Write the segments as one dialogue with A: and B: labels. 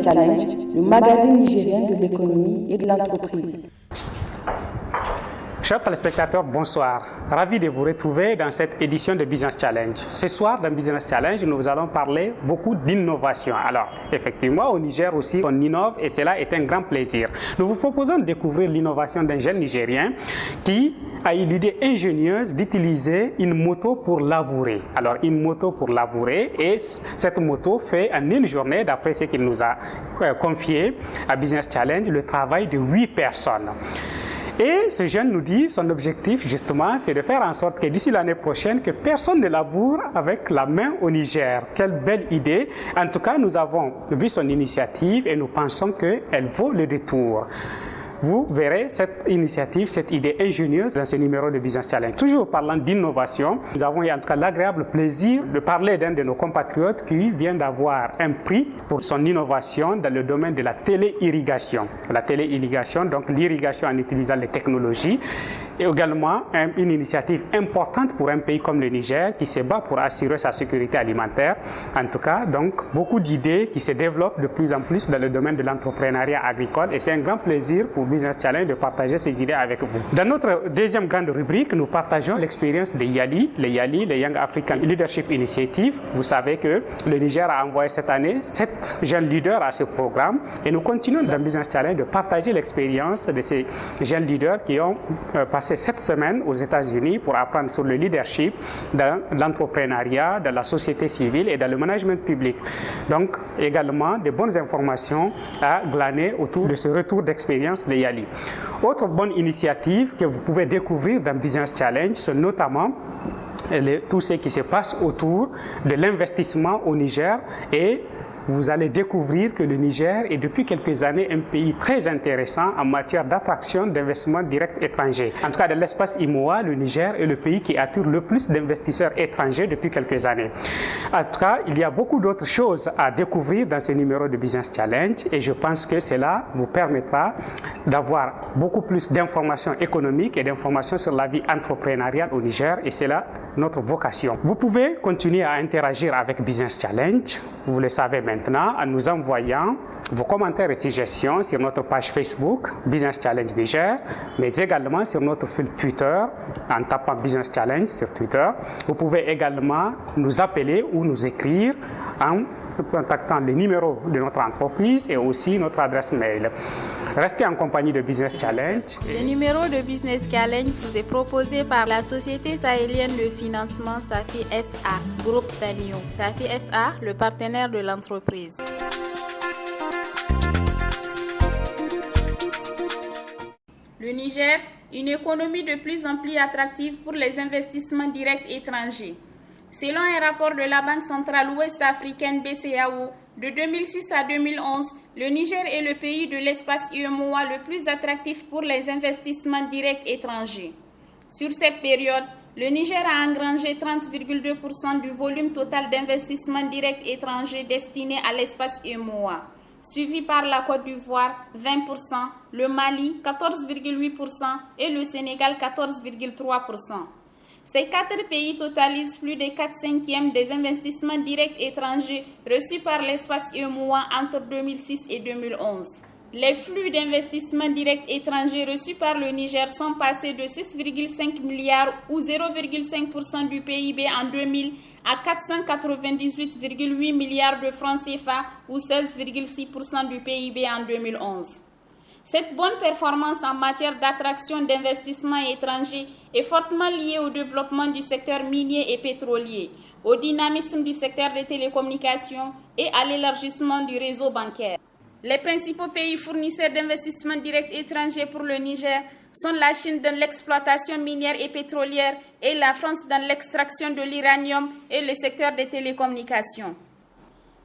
A: Business Challenge, le magazine nigérien de l'économie et de l'entreprise.
B: Chers téléspectateurs, bonsoir. Ravi de vous retrouver dans cette édition de Business Challenge. Ce soir, dans Business Challenge, nous allons parler beaucoup d'innovation. Alors, effectivement, au Niger aussi, on innove et cela est un grand plaisir. Nous vous proposons de découvrir l'innovation d'un jeune Nigérien qui a eu l'idée ingénieuse d'utiliser une moto pour labourer. Alors, une moto pour labourer, et cette moto fait en une journée, d'après ce qu'il nous a confié à Business Challenge, le travail de 8 personnes. Et ce jeune nous dit, son objectif justement, c'est de faire en sorte que d'ici l'année prochaine, que personne ne laboure avec la main au Niger. Quelle belle idée! En tout cas, nous avons vu son initiative et nous pensons qu'elle vaut le détour. Vous verrez cette initiative, cette idée ingénieuse dans ce numéro de Business Challenge. Toujours parlant d'innovation, nous avons eu en tout cas l'agréable plaisir de parler d'un de nos compatriotes qui vient d'avoir un prix pour son innovation dans le domaine de la téléirrigation. La téléirrigation, donc l'irrigation en utilisant les technologies, et également une initiative importante pour un pays comme le Niger qui se bat pour assurer sa sécurité alimentaire. En tout cas, donc beaucoup d'idées qui se développent de plus en plus dans le domaine de l'entrepreneuriat agricole, et c'est un grand plaisir pour Business Challenge de partager ces idées avec vous. Dans notre deuxième grande rubrique, nous partageons l'expérience de YALI, les Young African Leadership Initiative. Vous savez que le Niger a envoyé cette année 7 jeunes leaders à ce programme, et nous continuons dans Business Challenge de partager l'expérience de ces jeunes leaders qui ont passé 7 semaines aux États-Unis pour apprendre sur le leadership dans l'entrepreneuriat, dans la société civile et dans le management public. Donc également de bonnes informations à glaner autour de ce retour d'expérience de YALI. Autre bonne initiative que vous pouvez découvrir dans Business Challenge, c'est notamment tout ce qui se passe autour de l'investissement au Niger, et vous allez découvrir que le Niger est depuis quelques années un pays très intéressant en matière d'attraction d'investissements directs étrangers. En tout cas, dans l'espace IMOA, le Niger est le pays qui attire le plus d'investisseurs étrangers depuis quelques années. En tout cas, il y a beaucoup d'autres choses à découvrir dans ce numéro de Business Challenge, et je pense que cela vous permettra d'avoir beaucoup plus d'informations économiques et d'informations sur la vie entrepreneuriale au Niger, et c'est là notre vocation. Vous pouvez continuer à interagir avec Business Challenge, vous le savez maintenant, en nous envoyant vos commentaires et suggestions sur notre page Facebook Business Challenge Niger, mais également sur notre fil Twitter en tapant Business Challenge sur Twitter. Vous pouvez également nous appeler ou nous écrire en contactant les numéros de notre entreprise et aussi notre adresse mail. Restez en compagnie de Business Challenge.
C: Le numéro de Business Challenge vous est proposé par la Société sahélienne de financement SAFI SA, Groupe Tanio. SAFI SA, le partenaire de l'entreprise. Le Niger, une économie de plus en plus attractive pour les investissements directs étrangers. Selon un rapport de la Banque centrale ouest-africaine BCAO, de 2006 à 2011, le Niger est le pays de l'espace UEMOA le plus attractif pour les investissements directs étrangers. Sur cette période, le Niger a engrangé 30,2% du volume total d'investissements directs étrangers destinés à l'espace UEMOA, suivi par la Côte d'Ivoire 20%, le Mali 14,8% et le Sénégal 14,3%. Ces 4 pays totalisent plus de 4/5 des investissements directs étrangers reçus par l'espace UEMOA entre 2006 et 2011. Les flux d'investissements directs étrangers reçus par le Niger sont passés de 6,5 milliards ou 0,5% du PIB en 2000 à 498,8 milliards de francs CFA ou 16,6% du PIB en 2011. Cette bonne performance en matière d'attraction d'investissements étrangers est fortement liée au développement du secteur minier et pétrolier, au dynamisme du secteur des télécommunications et à l'élargissement du réseau bancaire. Les principaux pays fournisseurs d'investissements directs étrangers pour le Niger sont la Chine dans l'exploitation minière et pétrolière et la France dans l'extraction de l'uranium et le secteur des télécommunications.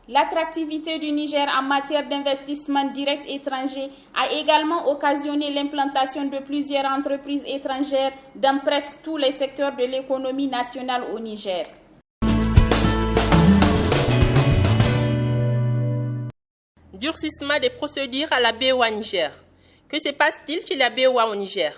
C: L'attractivité du Niger en matière d'investissement direct étranger a également occasionné l'implantation de plusieurs entreprises étrangères dans presque tous les secteurs de l'économie nationale au Niger.
D: Durcissement des procédures à la BOA Niger. Que se passe-t-il chez la BOA au Niger?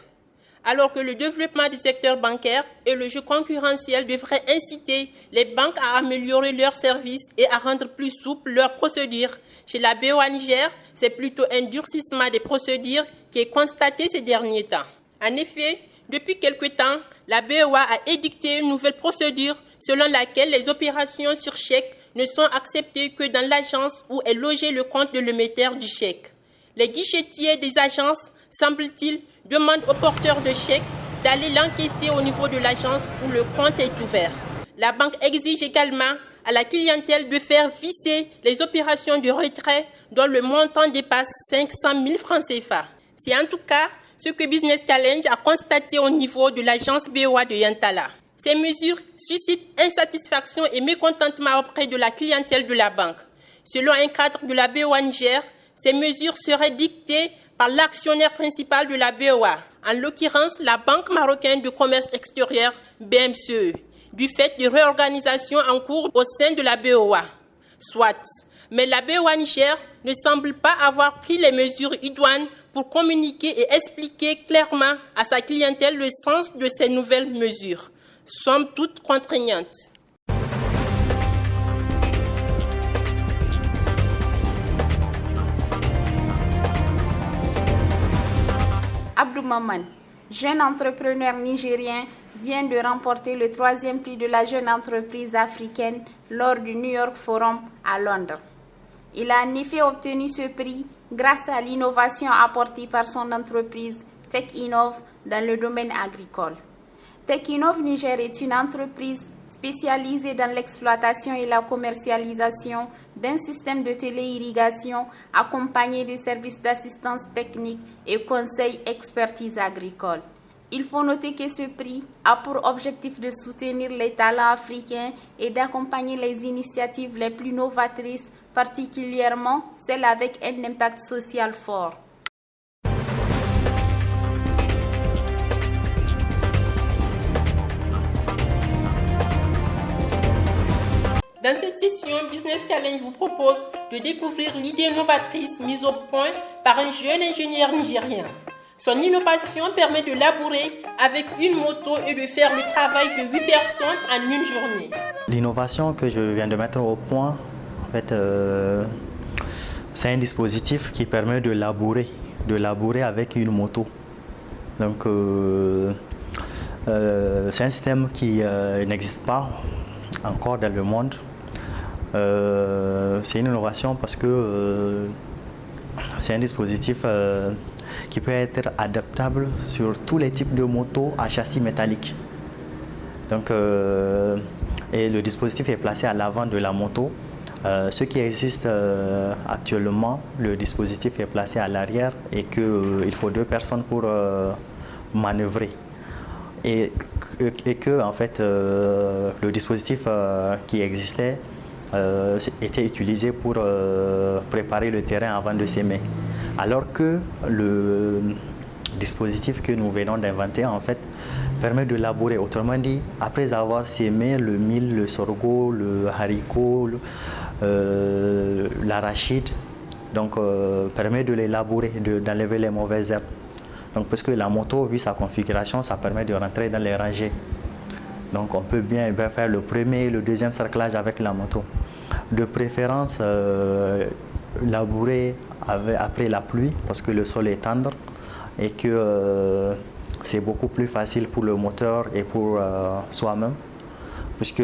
D: alors que le développement du secteur bancaire et le jeu concurrentiel devraient inciter les banques à améliorer leurs services et à rendre plus souples leurs procédures. Chez la BOA Niger, c'est plutôt un durcissement des procédures qui est constaté ces derniers temps. En effet, depuis quelque temps, la BOA a édicté une nouvelle procédure selon laquelle les opérations sur chèque ne sont acceptées que dans l'agence où est logé le compte de l'émetteur du chèque. Les guichetiers des agences, semble-t-il, demandent aux porteurs de chèques d'aller l'encaisser au niveau de l'agence où le compte est ouvert. La banque exige également à la clientèle de faire visser les opérations de retrait dont le montant dépasse 500 000 francs CFA. C'est en tout cas ce que Business Challenge a constaté au niveau de l'agence BOA de Yantala. Ces mesures suscitent insatisfaction et mécontentement auprès de la clientèle de la banque. Selon un cadre de la BOA Niger, ces mesures seraient dictées par l'actionnaire principal de la BOA, en l'occurrence la Banque marocaine de commerce extérieur, BMCE, du fait de réorganisation en cours au sein de la BOA. Soit, mais la BOA Niger ne semble pas avoir pris les mesures idoines pour communiquer et expliquer clairement à sa clientèle le sens de ces nouvelles mesures, somme toute contraignantes.
C: Abdou Maman, jeune entrepreneur nigérien, vient de remporter le 3e prix de la jeune entreprise africaine lors du New York Forum à Londres. Il a en effet obtenu ce prix grâce à l'innovation apportée par son entreprise TechInnov dans le domaine agricole. TechInnov Niger est une entreprise spécialisée dans l'exploitation et la commercialisation d'un système de téléirrigation accompagné des services d'assistance technique et conseil expertise agricole. Il faut noter que ce prix a pour objectif de soutenir les talents africains et d'accompagner les initiatives les plus novatrices, particulièrement celles avec un impact social fort.
D: Dans cette session, Business Challenge vous propose de découvrir l'idée novatrice mise au point par un jeune ingénieur nigérien. Son innovation permet de labourer avec une moto et de faire le travail de 8 personnes en une journée.
E: L'innovation que je viens de mettre au point, en fait, c'est un dispositif qui permet de labourer avec une moto. Donc, c'est un système qui n'existe pas encore dans le monde. C'est une innovation parce que c'est un dispositif qui peut être adaptable sur tous les types de motos à châssis métallique. Donc, et le dispositif est placé à l'avant de la moto. Ce qui existe actuellement, le dispositif est placé à l'arrière et qu'il faut 2 personnes pour manœuvrer. Et que en fait, le dispositif qui existait était utilisé pour préparer le terrain avant de s'aimer. Alors que le dispositif que nous venons d'inventer en fait permet de labourer. Autrement dit, après avoir sémé le mil, le sorgho, le haricot, l'arachide, donc permet de les labourer, d'enlever les mauvaises herbes. Donc, parce que la moto, vu sa configuration, ça permet de rentrer dans les rangées. Donc on peut bien faire le premier et le deuxième cerclage avec la moto. De préférence, labourer après la pluie parce que le sol est tendre et que c'est beaucoup plus facile pour le moteur et pour soi-même. Puisque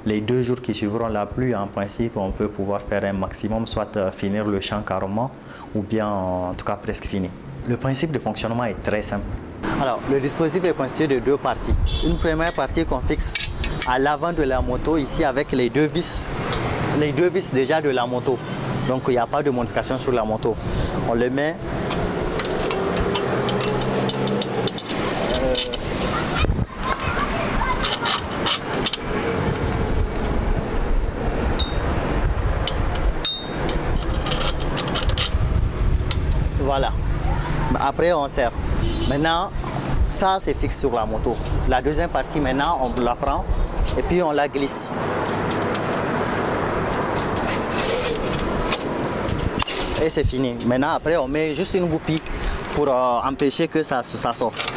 E: les 2 jours qui suivront la pluie, en principe, on peut pouvoir faire un maximum, soit finir le champ carrément ou bien en tout cas presque fini. Le principe de fonctionnement est très simple. Alors, le dispositif est constitué de 2 parties. Une première partie qu'on fixe à l'avant de la moto, ici avec les 2 vis déjà de la moto. Donc, il n'y a pas de modification sur la moto. On le met voilà. Après, on serre. Maintenant, ça, c'est fixe sur la moto. La deuxième partie, maintenant, on la prend et puis on la glisse. Et c'est fini. Maintenant, après, on met juste une goupille pour empêcher que ça sorte.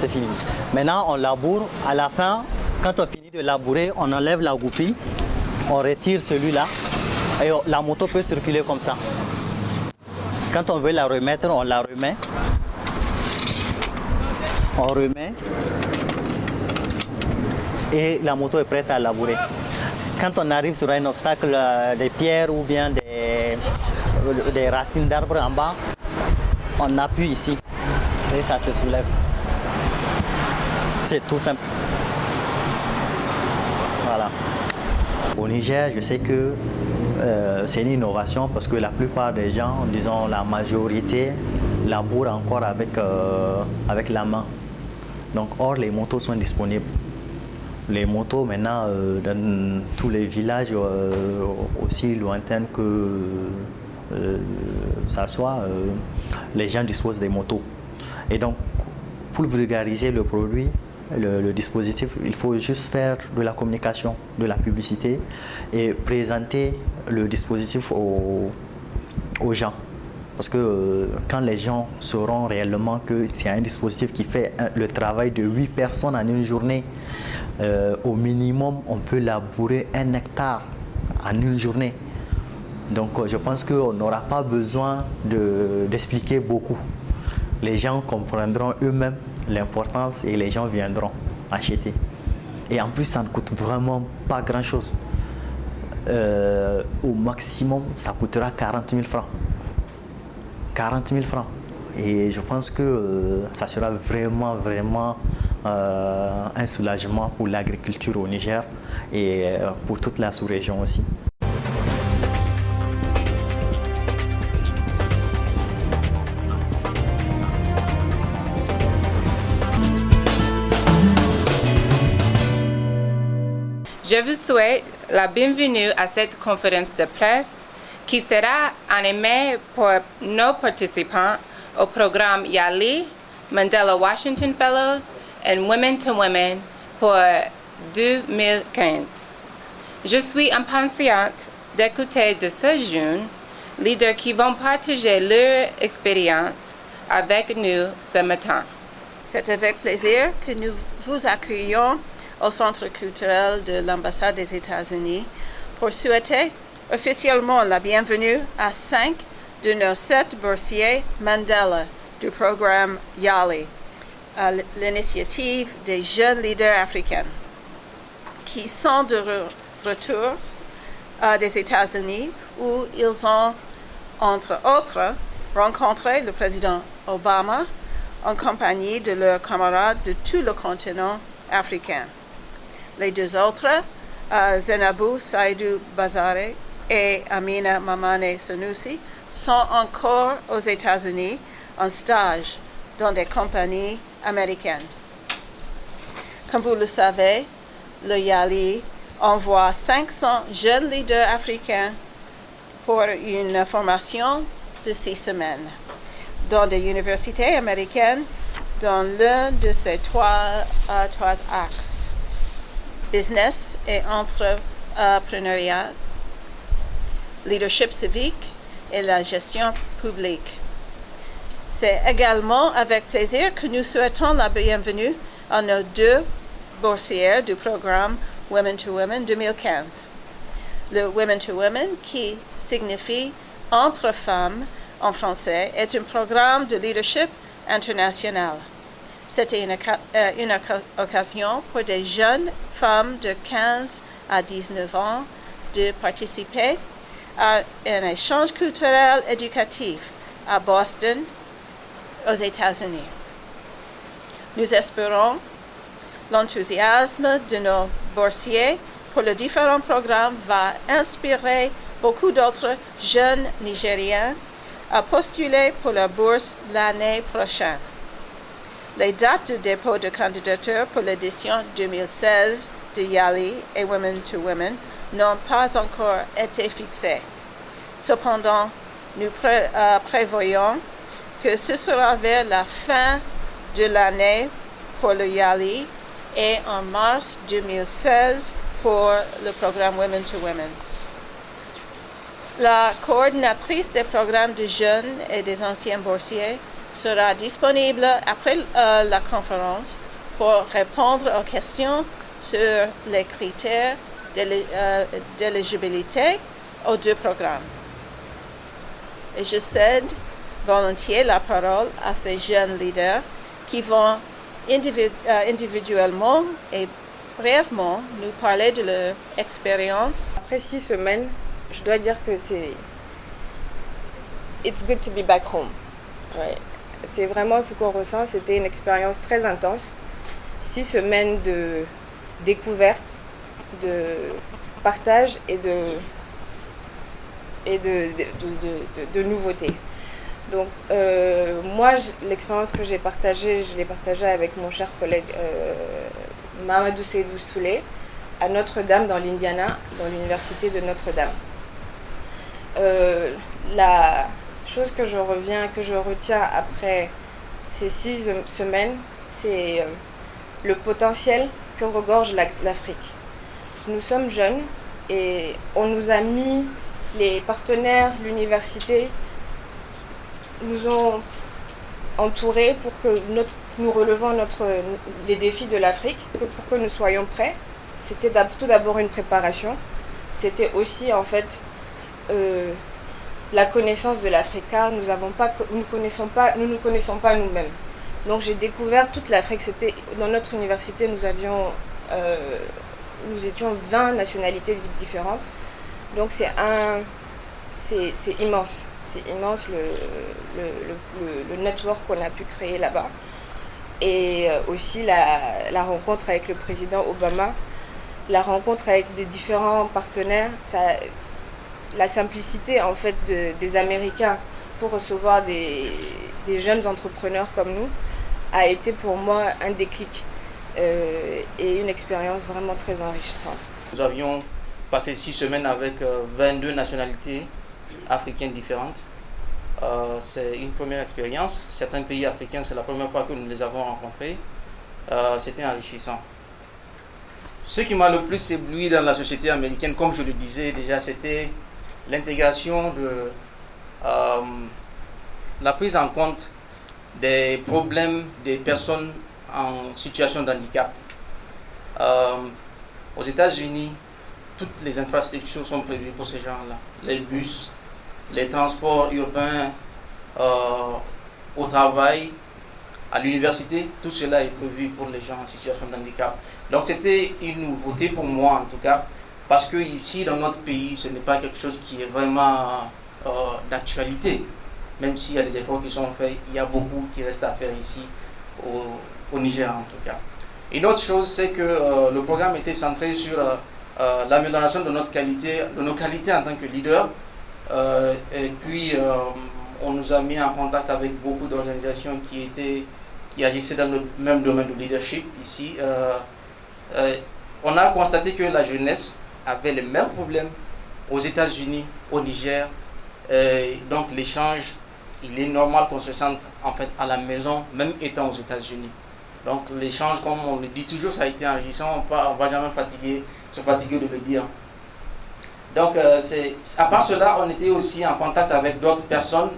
E: c'est fini. Maintenant, on laboure. À la fin, quand on finit de labourer, on enlève la goupille, on retire celui-là et la moto peut circuler comme ça. Quand on veut la remettre, on la remet. On remet. Et la moto est prête à labourer. Quand on arrive sur un obstacle, des pierres ou bien des racines d'arbres en bas, on appuie ici et ça se soulève. C'est tout simple. Voilà. Au Niger, je sais que c'est une innovation parce que la plupart des gens, disons la majorité, labourent encore avec la main. Donc, or, les motos sont disponibles. Les motos, maintenant, dans tous les villages aussi lointains que ça soit, les gens disposent des motos. Et donc, pour vulgariser le produit, le dispositif, il faut juste faire de la communication, de la publicité et présenter le dispositif aux gens. Parce que quand les gens sauront réellement que c'est un dispositif qui fait le travail de 8 personnes en une journée, au minimum, on peut labourer 1 hectare en une journée. Donc je pense qu'on n'aura pas besoin d'expliquer beaucoup. Les gens comprendront eux-mêmes l'importance et les gens viendront acheter. Et en plus, ça ne coûte vraiment pas grand-chose. Au maximum, ça coûtera 40 000 francs. 40 000 francs. Et je pense que ça sera vraiment un soulagement pour l'agriculture au Niger et pour toute la sous-région aussi.
F: Je vous souhaite la bienvenue à cette conférence de presse qui sera animée pour nos participants au programme YALI, Mandela Washington Fellows et Women to Women pour 2015. Je suis impatiente d'écouter de ces jeunes leaders qui vont partager leur expérience avec nous ce matin.
G: C'est avec plaisir que nous vous accueillons au Centre culturel de l'ambassade des États-Unis pour souhaiter officiellement la bienvenue à 5 de nos 7 boursiers Mandela du programme YALI, à l'initiative des jeunes leaders africains qui sont de retour des États-Unis où ils ont, entre autres, rencontré le président Obama en compagnie de leurs camarades de tout le continent africain. Les 2 autres, Zainabou Saïdou Bazare et Amina Mamane Sanusi, sont encore aux États-Unis en stage dans des compagnies américaines. Comme vous le savez, le YALI envoie 500 jeunes leaders africains pour une formation de 6 semaines dans des universités américaines dans l'un de ces 3 axes: business et entrepreneuriat, leadership civique et la gestion publique. C'est également avec plaisir que nous souhaitons la bienvenue à nos 2 boursières du programme Women to Women 2015. Le Women to Women, qui signifie entre femmes en français, est un programme de leadership international. C'était une occasion pour des jeunes femmes de 15 à 19 ans de participer à un échange culturel éducatif à Boston, aux États-Unis. Nous espérons l'enthousiasme de nos boursiers pour les différents programmes va inspirer beaucoup d'autres jeunes Nigériens à postuler pour la bourse l'année prochaine. Les dates de dépôt de candidature pour l'édition 2016 de YALI et Women to Women n'ont pas encore été fixées. Cependant, nous prévoyons que ce sera vers la fin de l'année pour le YALI et en mars 2016 pour le programme Women to Women. La coordinatrice des programmes de jeunes et des anciens boursiers sera disponible après la conférence pour répondre aux questions sur les critères d'éligibilité aux deux programmes. Et je cède volontiers la parole à ces jeunes leaders qui vont individuellement et brièvement nous parler de leur expérience.
H: Après 6 semaines, je dois dire que it's good to be back home. Ouais. C'est vraiment ce qu'on ressent. C'était une expérience très intense. 6 semaines de découverte, de partage et de nouveautés. Donc moi, l'expérience que j'ai partagée, je l'ai partagée avec mon cher collègue Mamadou Seydou Soulé à Notre-Dame dans l'Indiana, dans l'université de Notre-Dame. La chose que je retiens après ces 6 semaines, c'est le potentiel que regorge l'Afrique. Nous sommes jeunes et on nous a mis, les partenaires, l'université, nous ont entourés pour que nous relevons les défis de l'Afrique, pour que nous soyons prêts. C'était tout d'abord une préparation. C'était aussi en fait la connaissance de l'Afrique, car nous ne connaissons pas nous-mêmes. Donc j'ai découvert toute l'Afrique. C'était dans notre université, nous étions 20 nationalités différentes. Donc c'est immense. C'est immense le network qu'on a pu créer là-bas. Et aussi la rencontre avec le président Obama, la rencontre avec des différents partenaires, la simplicité en fait des Américains pour recevoir des jeunes entrepreneurs comme nous a été pour moi un déclic et une expérience vraiment très enrichissante.
I: Nous avions passé 6 semaines avec 22 nationalités africaines différentes. C'est une première expérience. Certains pays africains, c'est la première fois que nous les avons rencontrés. C'était enrichissant. Ce qui m'a le plus ébloui dans la société américaine, comme je le disais déjà, c'était l'intégration de la prise en compte des problèmes des personnes en situation de handicap. Aux États-Unis, toutes les infrastructures sont prévues pour ces gens-là. Les bus, les transports urbains, au travail, à l'université, tout cela est prévu pour les gens en situation de handicap. Donc c'était une nouveauté pour moi en tout cas, parce que ici dans notre pays, ce n'est pas quelque chose qui est vraiment d'actualité. Même s'il y a des efforts qui sont faits, il y a beaucoup qui reste à faire ici au Niger en tout cas. Une autre chose, c'est que le programme était centré sur l'amélioration de notre qualité, de nos qualités en tant que leader. Et puis on nous a mis en contact avec beaucoup d'organisations qui agissaient dans le même domaine de leadership ici. On a constaté que la jeunesse avait les mêmes problèmes aux États-Unis, au Niger. Donc l'échange, il est normal qu'on se sente en fait à la maison, même étant aux États-Unis. Donc l'échange, comme on le dit toujours, ça a été enrichissant. On ne va jamais se fatiguer de le dire. Donc à part cela, on était aussi en contact avec d'autres personnes,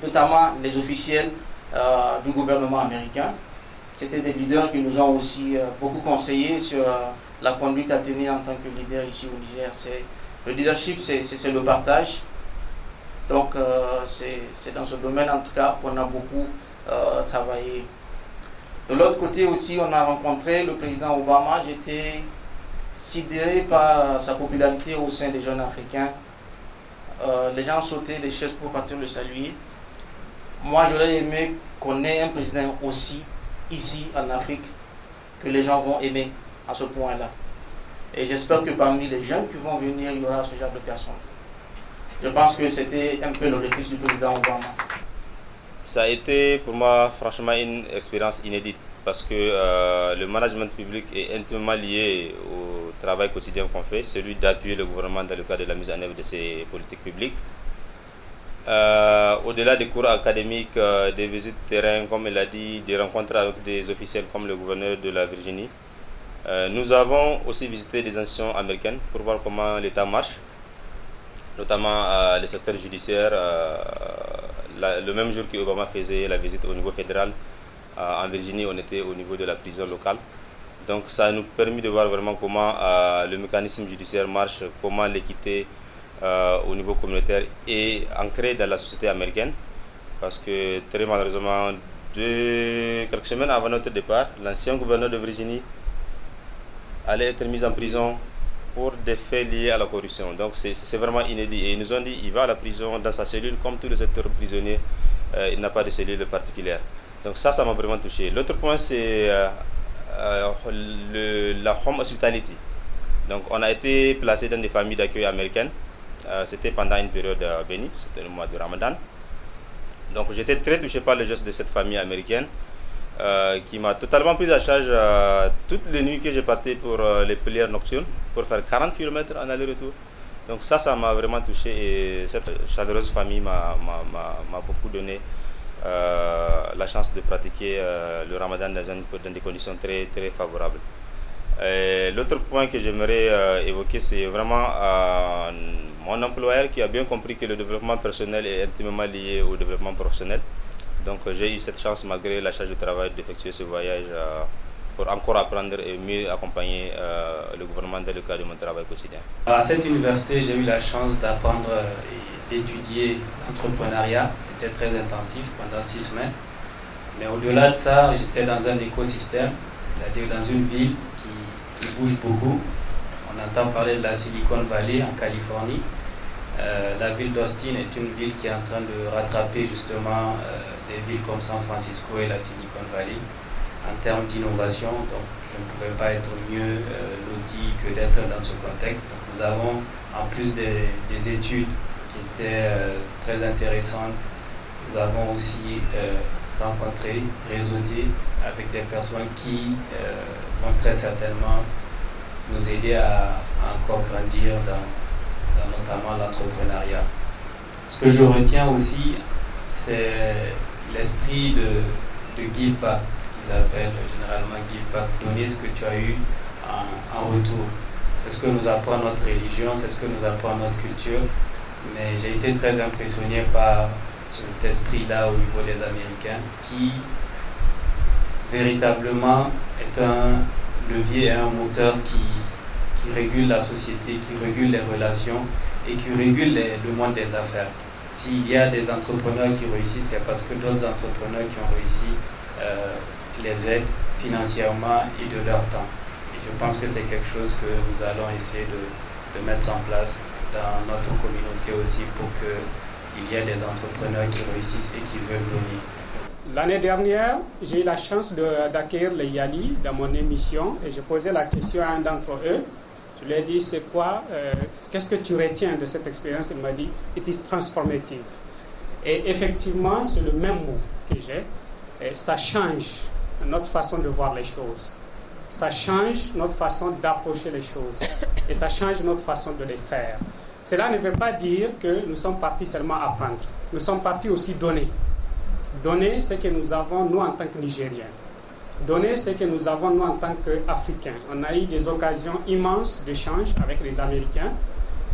I: notamment les officiels du gouvernement américain. C'était des leaders qui nous ont aussi beaucoup conseillé sur la conduite à tenir en tant que leader ici au Niger. Le leadership, c'est le partage. Donc c'est dans ce domaine en tout cas qu'on a beaucoup travaillé. De l'autre côté aussi, on a rencontré le président Obama. J'étais sidéré par sa popularité au sein des jeunes africains. Les gens sautaient des chaises pour partir le saluer. Moi, j'aurais aimé qu'on ait un président aussi ici en Afrique, que les gens vont aimer à ce point-là. Et j'espère que parmi les jeunes qui vont venir, il y aura ce genre de personnes. Je pense que c'était un peu l'objectif du président Obama.
J: Ça a été pour moi franchement une expérience inédite parce que le management public est intimement lié au travail quotidien qu'on fait, celui d'appuyer le gouvernement dans le cadre de la mise en œuvre de ses politiques publiques. Au-delà des cours académiques, des visites terrain, comme il a dit, des rencontres avec des officiels comme le gouverneur de la Virginie, nous avons aussi visité des institutions américaines pour voir comment l'État marche, notamment le secteur judiciaire, le même jour qu'Obama faisait la visite au niveau fédéral, en Virginie, on était au niveau de la prison locale. Donc ça nous permet de voir vraiment comment le mécanisme judiciaire marche, comment l'équité au niveau communautaire est ancrée dans la société américaine. Parce que très malheureusement, quelques semaines avant notre départ, l'ancien gouverneur de Virginie allait être mis en prison pour des faits liés à la corruption. Donc c'est vraiment inédit. Et ils nous ont dit qu'il va à la prison dans sa cellule comme tous les autres prisonniers. Il n'a pas de cellule particulière. Donc ça m'a vraiment touché. L'autre point, c'est la home hospitality. Donc on a été placé dans des familles d'accueil américaines. C'était pendant une période bénie, c'était le mois de Ramadan. Donc j'étais très touché par le geste de cette famille américaine. Qui m'a totalement pris à charge toutes les nuits que j'ai partais pour les prières nocturnes, pour faire 40 km en aller-retour. Donc ça m'a vraiment touché et cette chaleureuse famille m'a beaucoup donné la chance de pratiquer le Ramadan dans des conditions très, très favorables. L'autre point que j'aimerais évoquer, c'est vraiment mon employeur qui a bien compris que le développement personnel est intimement lié au développement professionnel. Donc j'ai eu cette chance, malgré la charge de travail, d'effectuer ce voyage pour encore apprendre et mieux accompagner le gouvernement dans le cadre de mon travail quotidien.
K: À cette université, j'ai eu la chance d'apprendre et d'étudier l'entrepreneuriat. C'était très intensif pendant 6 semaines. Mais au-delà de ça, j'étais dans un écosystème, c'est-à-dire dans une ville qui bouge beaucoup. On entend parler de la Silicon Valley en Californie. La ville d'Austin est une ville qui est en train de rattraper justement des villes comme San Francisco et la Silicon Valley en termes d'innovation. Donc je ne pouvais pas être mieux loti que d'être dans ce contexte. Donc, nous avons, en plus des études qui étaient très intéressantes, nous avons aussi rencontré, réseauté avec des personnes qui vont très certainement nous aider à encore grandir dans notamment l'entrepreneuriat. Ce que je retiens aussi, c'est l'esprit de give back, ce qu'ils appellent généralement give back, donner ce que tu as eu en retour. C'est ce que nous apprend notre religion, c'est ce que nous apprend notre culture, mais j'ai été très impressionné par cet esprit-là au niveau des Américains qui véritablement est un levier et un moteur qui régule la société, qui régule les relations et qui régule le monde des affaires. S'il y a des entrepreneurs qui réussissent, c'est parce que d'autres entrepreneurs qui ont réussi les aident financièrement et de leur temps. Et je pense que c'est quelque chose que nous allons essayer de mettre en place dans notre communauté aussi pour qu'il y ait des entrepreneurs qui réussissent et qui veulent venir.
B: L'année dernière, j'ai eu la chance d'accueillir les Yali dans mon émission et je posais la question à un d'entre eux. Je lui ai dit, c'est quoi, qu'est-ce que tu retiens de cette expérience? Il m'a dit, it is transformative. Et effectivement, c'est le même mot que j'ai. Ça change notre façon de voir les choses. Ça change notre façon d'approcher les choses. Et ça change notre façon de les faire. Cela ne veut pas dire que nous sommes partis seulement apprendre. Nous sommes partis aussi donner. Donner ce que nous avons, nous, en tant que Nigériens. Donner ce que nous avons, nous, en tant qu'Africains. On a eu des occasions immenses d'échange avec les Américains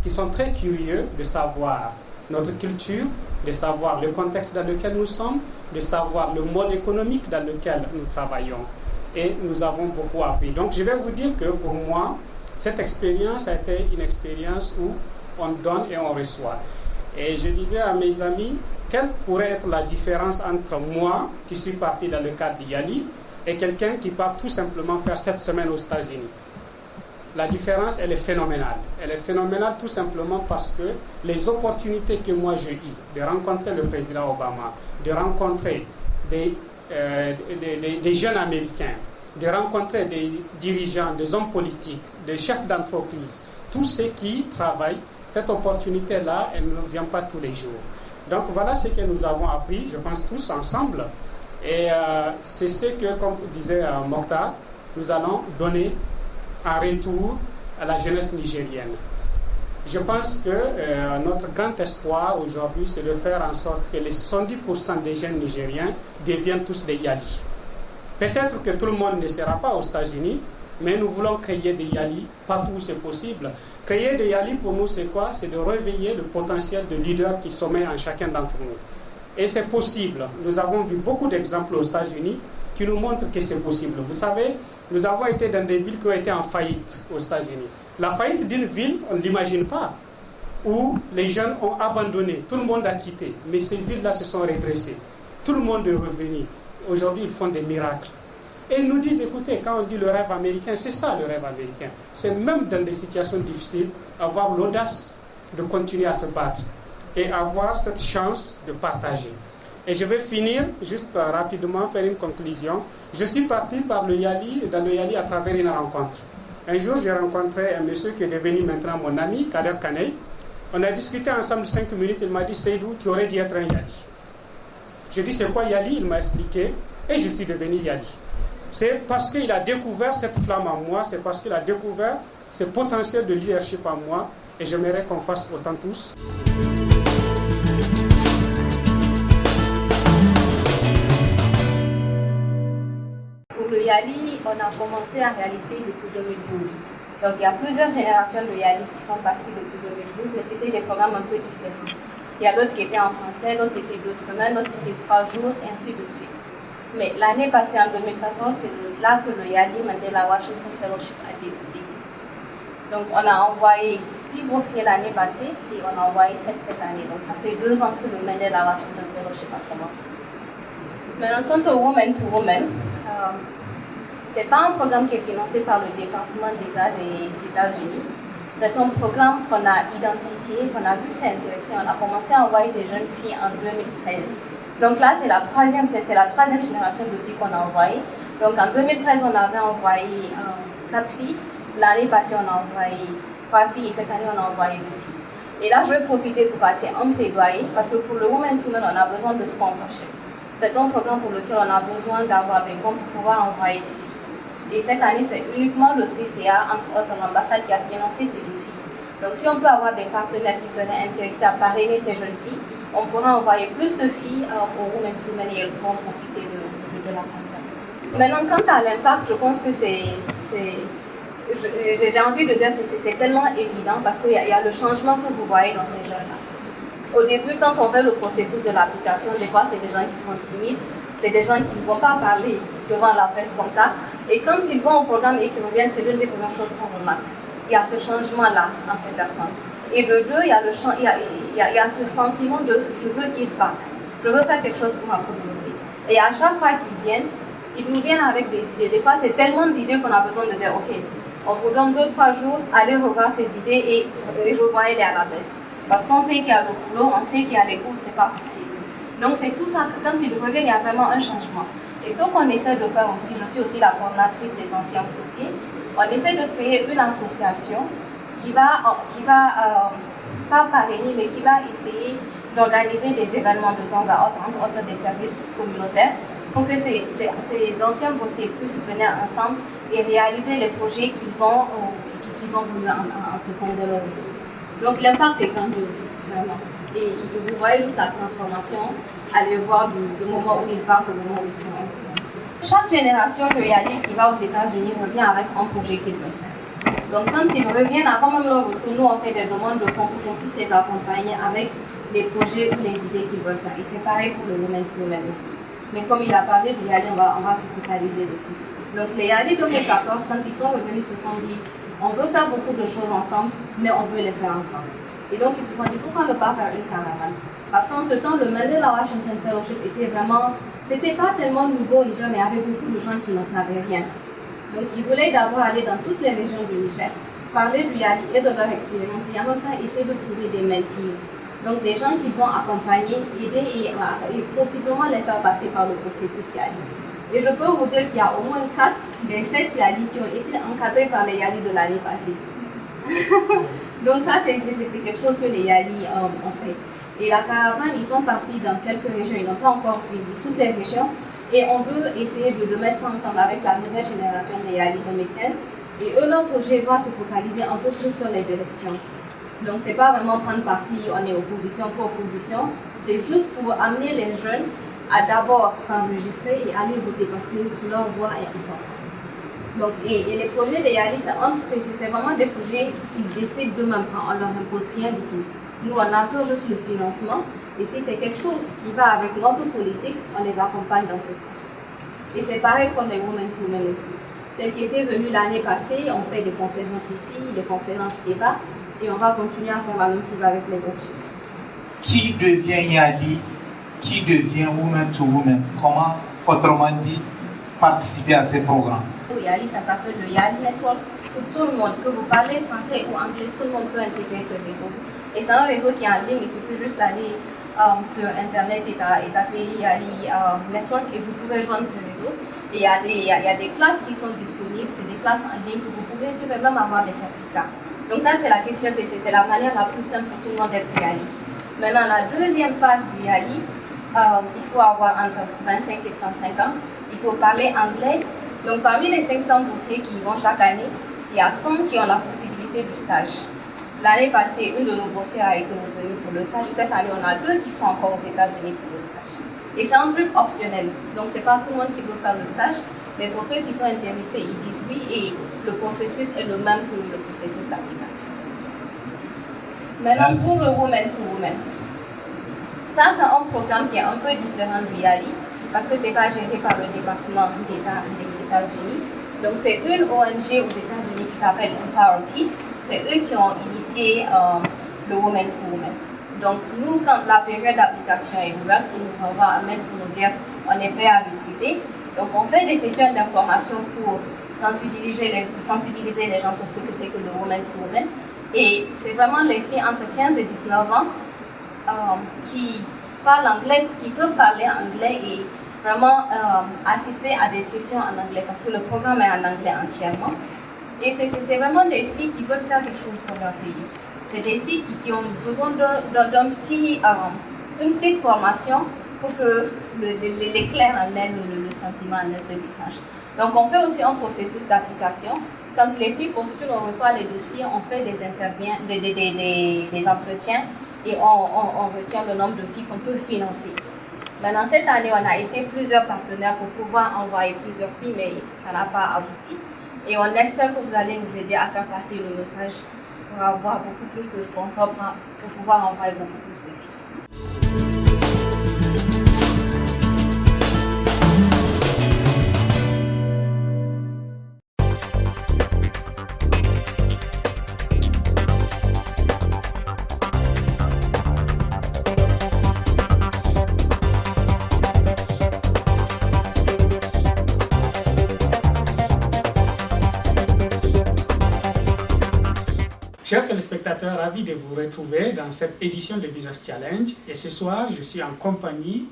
B: qui sont très curieux de savoir notre culture, de savoir le contexte dans lequel nous sommes, de savoir le mode économique dans lequel nous travaillons. Et nous avons beaucoup appris. Donc je vais vous dire que pour moi, cette expérience a été une expérience où on donne et on reçoit. Et je disais à mes amis, quelle pourrait être la différence entre moi, qui suis parti dans le cadre d'Yali, et quelqu'un qui part tout simplement faire 7 semaines aux États-Unis? La différence, elle est phénoménale. Elle est phénoménale tout simplement parce que les opportunités que moi j'ai eues de rencontrer le président Obama, de rencontrer des jeunes Américains, de rencontrer des dirigeants, des hommes politiques, des chefs d'entreprise, tous ceux qui travaillent, cette opportunité-là, elle ne vient pas tous les jours. Donc voilà ce que nous avons appris, je pense tous ensemble. Et c'est ce que, comme disait Mokhtar, nous allons donner en retour à la jeunesse nigérienne. Je pense que notre grand espoir aujourd'hui, c'est de faire en sorte que les 70% des jeunes nigériens deviennent tous des Yali. Peut-être que tout le monde ne sera pas aux États-Unis, mais nous voulons créer des Yali partout où c'est possible. Créer des Yali pour nous, c'est quoi? C'est de réveiller le potentiel de leader qui sommeille en chacun d'entre nous. Et c'est possible. Nous avons vu beaucoup d'exemples aux États-Unis qui nous montrent que c'est possible. Vous savez, nous avons été dans des villes qui ont été en faillite aux États-Unis. La faillite d'une ville, on ne l'imagine pas, où les jeunes ont abandonné, tout le monde a quitté, mais ces villes-là se sont redressées. Tout le monde est revenu. Aujourd'hui, ils font des miracles. Et ils nous disent, écoutez, quand on dit le rêve américain, c'est ça le rêve américain. C'est même dans des situations difficiles, avoir l'audace de continuer à se battre et avoir cette chance de partager. Et je vais finir, juste rapidement, faire une conclusion. Je suis parti par le Yali, dans le Yali à travers une rencontre. Un jour, j'ai rencontré un monsieur qui est devenu maintenant mon ami, Kader Kanei. On a discuté ensemble 5 minutes, il m'a dit, Seydou, tu aurais dû être un Yali. Je dis, c'est quoi Yali? Il m'a expliqué, et je suis devenu Yali. C'est parce qu'il a découvert cette flamme en moi, c'est parce qu'il a découvert ce potentiel de leadership en moi, et j'aimerais qu'on fasse autant tous.
L: Pour le Yali, on a commencé en réalité depuis 2012. Donc il y a plusieurs générations de Yali qui sont parties depuis 2012, mais c'était des programmes un peu différents. Il y a d'autres qui étaient en français, d'autres c'était 2 semaines, d'autres c'était 3 jours, et ainsi de suite. Mais l'année passée, en 2014, c'est là que le Yali Mandela Washington Fellowship a débuté. Donc on a envoyé 6 boursiers l'année passée et on a envoyé 7 cette année. Donc ça fait 2 ans que le Mandela Washington Fellowship a commencé. Maintenant, quant au Women to Women, ce n'est pas un programme qui est financé par le département d'État des États-Unis. C'est un programme qu'on a identifié, qu'on a vu que c'est intéressant. On a commencé à envoyer des jeunes filles en 2013. Donc là, c'est la troisième génération de filles qu'on a envoyées. Donc en 2013, on avait envoyé 4 filles. L'année passée, on a envoyé 3 filles et cette année, on a envoyé 2 filles. Et là, je vais profiter pour passer un plaidoyer parce que pour le Women to Men, on a besoin de sponsorship. C'est un programme pour lequel on a besoin d'avoir des fonds pour pouvoir envoyer des filles. Et cette année, c'est uniquement le CCA, entre autres l'ambassade, qui a financé ces 2 filles. Donc si on peut avoir des partenaires qui seraient intéressés à parrainer ces jeunes filles, on pourra envoyer plus de filles au Women to Men et elles pourront profiter de la conférence. Maintenant, quant à l'impact, je pense que j'ai envie de dire que c'est tellement évident parce qu'il y a le changement que vous voyez dans ces jeunes-là. Au début, quand on fait le processus de l'application, des fois, c'est des gens qui sont timides, c'est des gens qui ne vont pas parler devant la presse comme ça. Et quand ils vont au programme et qu'ils reviennent, c'est l'une des premières choses qu'on remarque. Il y a ce changement-là dans ces personnes. Et de deux, il y a ce sentiment de « je veux give back ». Je veux faire quelque chose pour ma communauté. Et à chaque fois qu'ils viennent, ils nous viennent avec des idées. Des fois, c'est tellement d'idées qu'on a besoin de dire « ok, on vous donne 2-3 jours, allez revoir ces idées et revoyez-les à la baisse ». Parce qu'on sait qu'il y a le boulot, on sait qu'il y a les cours, c'est pas possible. Donc c'est tout ça que quand ils reviennent, il y a vraiment un changement. Et ce qu'on essaie de faire aussi, je suis aussi la coordinatrice des anciens boursiers, on essaie de créer une association qui va pas parrainer, mais qui va essayer d'organiser des événements de temps à autre, entre autres des services communautaires, pour que ces anciens boursiers puissent venir ensemble et réaliser les projets qu'ils ont voulu entreprendre de leur vie. Donc l'impact est grandiose, vraiment. Et vous voyez juste la transformation, allez voir du moment où ils partent au moment où ils sont. Chaque génération de Yali qui va aux États-Unis revient avec un projet qu'ils veulent faire. Donc quand ils reviennent, avant même leur retour, nous on fait des demandes de fonds pour qu'on puisse les accompagner avec les projets ou les idées qu'ils veulent faire. Et c'est pareil pour le Women to Men aussi. Mais comme il a parlé du Yali, on va se focaliser dessus. Donc les Yali 2014, quand ils sont revenus, ils se sont dit on veut faire beaucoup de choses ensemble, mais on veut les faire ensemble. Et donc ils se sont dit pourquoi ne pas faire une caravane? Parce qu'en ce temps, le Mandela Washington Fellowship était vraiment, c'était pas tellement nouveau au Niger, mais il y avait beaucoup de gens qui n'en savaient rien. Donc ils voulaient d'abord aller dans toutes les régions du Niger, parler du Yali et de leur expérience, et en même temps essayer de trouver des mentees. Donc des gens qui vont accompagner, aider et possiblement les faire passer par le processus Yali. Et je peux vous dire qu'il y a au moins 4 des 7 Yali qui ont été encadrés par les Yali de l'année passée. Donc ça, c'est quelque chose que les Yali ont fait. Et la caravane, ils sont partis dans quelques régions, ils n'ont pas encore fait toutes les régions. Et on veut essayer de mettre ça ensemble avec la nouvelle génération des Yali 2015. Et eux, leur projet va se focaliser un peu plus sur les élections. Donc c'est pas vraiment prendre parti, on est opposition pour opposition. C'est juste pour amener les jeunes à d'abord s'enregistrer et aller voter parce que leur voix est importante. Donc, et les projets des Yali, c'est vraiment des projets qu'ils décident d'eux-mêmes, on ne leur impose rien du tout. Nous, on assure juste le financement Et si c'est quelque chose qui va avec notre politique, on les accompagne dans ce sens. Et c'est pareil pour les Women to Women aussi. Celles qui étaient venues l'année passée, on fait des conférences ici, des conférences débats, et on va continuer à faire la même chose avec les autres générations.
M: Qui devient Yali? Qui devient Women to Women? Comment, autrement dit, participer à ces programmes?
L: Yali, ça s'appelle le Yali Network. Pour tout le monde, que vous parlez français ou anglais, tout le monde peut intégrer ce réseau. Et c'est un réseau qui est en ligne, il suffit juste d'aller sur internet et taper Yali Network et vous pouvez joindre ce réseau. Et il y a des classes qui sont disponibles, c'est des classes en ligne que vous pouvez suivre et même avoir des certificats. Donc ça c'est la question, c'est la manière la plus simple pour tout le monde d'être Yali. Maintenant la deuxième phase du Yali, il faut avoir entre 25 et 35 ans, il faut parler anglais. Donc parmi les 500 boursiers qui y vont chaque année, il y a 100 qui ont la possibilité du stage. L'année passée, une de nos boursiers a été retenue pour le stage et cette année, on a 2 qui sont encore aux États-Unis pour le stage. Et c'est un truc optionnel, donc ce n'est pas tout le monde qui veut faire le stage, mais pour ceux qui sont intéressés, ils disent oui et le processus est le même que le processus d'application. Maintenant, pour le Women to Women, ça c'est un programme qui est un peu différent du Yali parce que ce n'est pas géré par le département d'État des États-Unis. Donc c'est une ONG aux États-Unis qui s'appelle Empower Peace. C'est eux qui ont initié le Women to Women. Donc nous, quand la période d'application est ouverte, ils nous envoient un mail pour nous dire on est prêt à recruter. Donc on fait des sessions d'information pour sensibiliser les gens sur ce que c'est que le Women to Women. Et c'est vraiment les filles entre 15 et 19 ans qui parlent anglais, qui peuvent parler anglais et vraiment assister à des sessions en anglais parce que le programme est en anglais entièrement. Et c'est vraiment des filles qui veulent faire quelque chose pour leur pays. C'est des filles qui ont besoin d'une petite formation pour que l'éclair en elles, le sentiment en elles se déclenche. Donc on fait aussi un processus d'application. Quand les filles postulent, on reçoit les dossiers, on fait des entretiens et on retient le nombre de filles qu'on peut financer. Maintenant, cette année, on a essayé plusieurs partenaires pour pouvoir envoyer plusieurs filles, mais ça n'a pas abouti. Et on espère que vous allez nous aider à faire passer le message pour avoir beaucoup plus de sponsors, pour pouvoir envoyer beaucoup plus de filles.
B: Chers téléspectateurs, ravi de vous retrouver dans cette édition de Business Challenge. Et ce soir, je suis en compagnie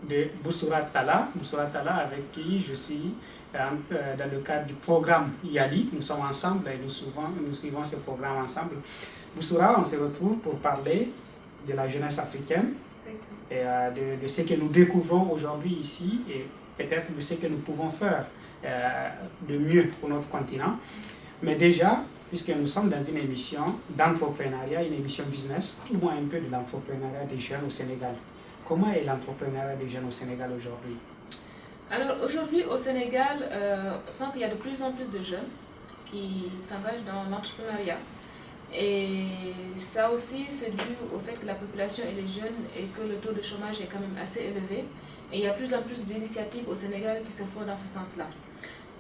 B: de Boussoura Talla. Boussoura Talla avec qui je suis dans le cadre du programme Yali. Nous sommes ensemble et nous suivons ce programme ensemble. Boussoura, on se retrouve pour parler de la jeunesse africaine et de ce que nous découvrons aujourd'hui ici et peut-être de ce que nous pouvons faire de mieux pour notre continent. Mais déjà, puisque nous sommes dans une émission d'entrepreneuriat, une émission business, parle-moi un peu de l'entrepreneuriat des jeunes au Sénégal. Comment est l'entrepreneuriat des jeunes au Sénégal aujourd'hui?
N: Alors aujourd'hui au Sénégal, on sent qu'il y a de plus en plus de jeunes qui s'engagent dans l'entrepreneuriat. Et ça aussi c'est dû au fait que la population est jeune et que le taux de chômage est quand même assez élevé. Et il y a plus en plus d'initiatives au Sénégal qui se font dans ce sens-là.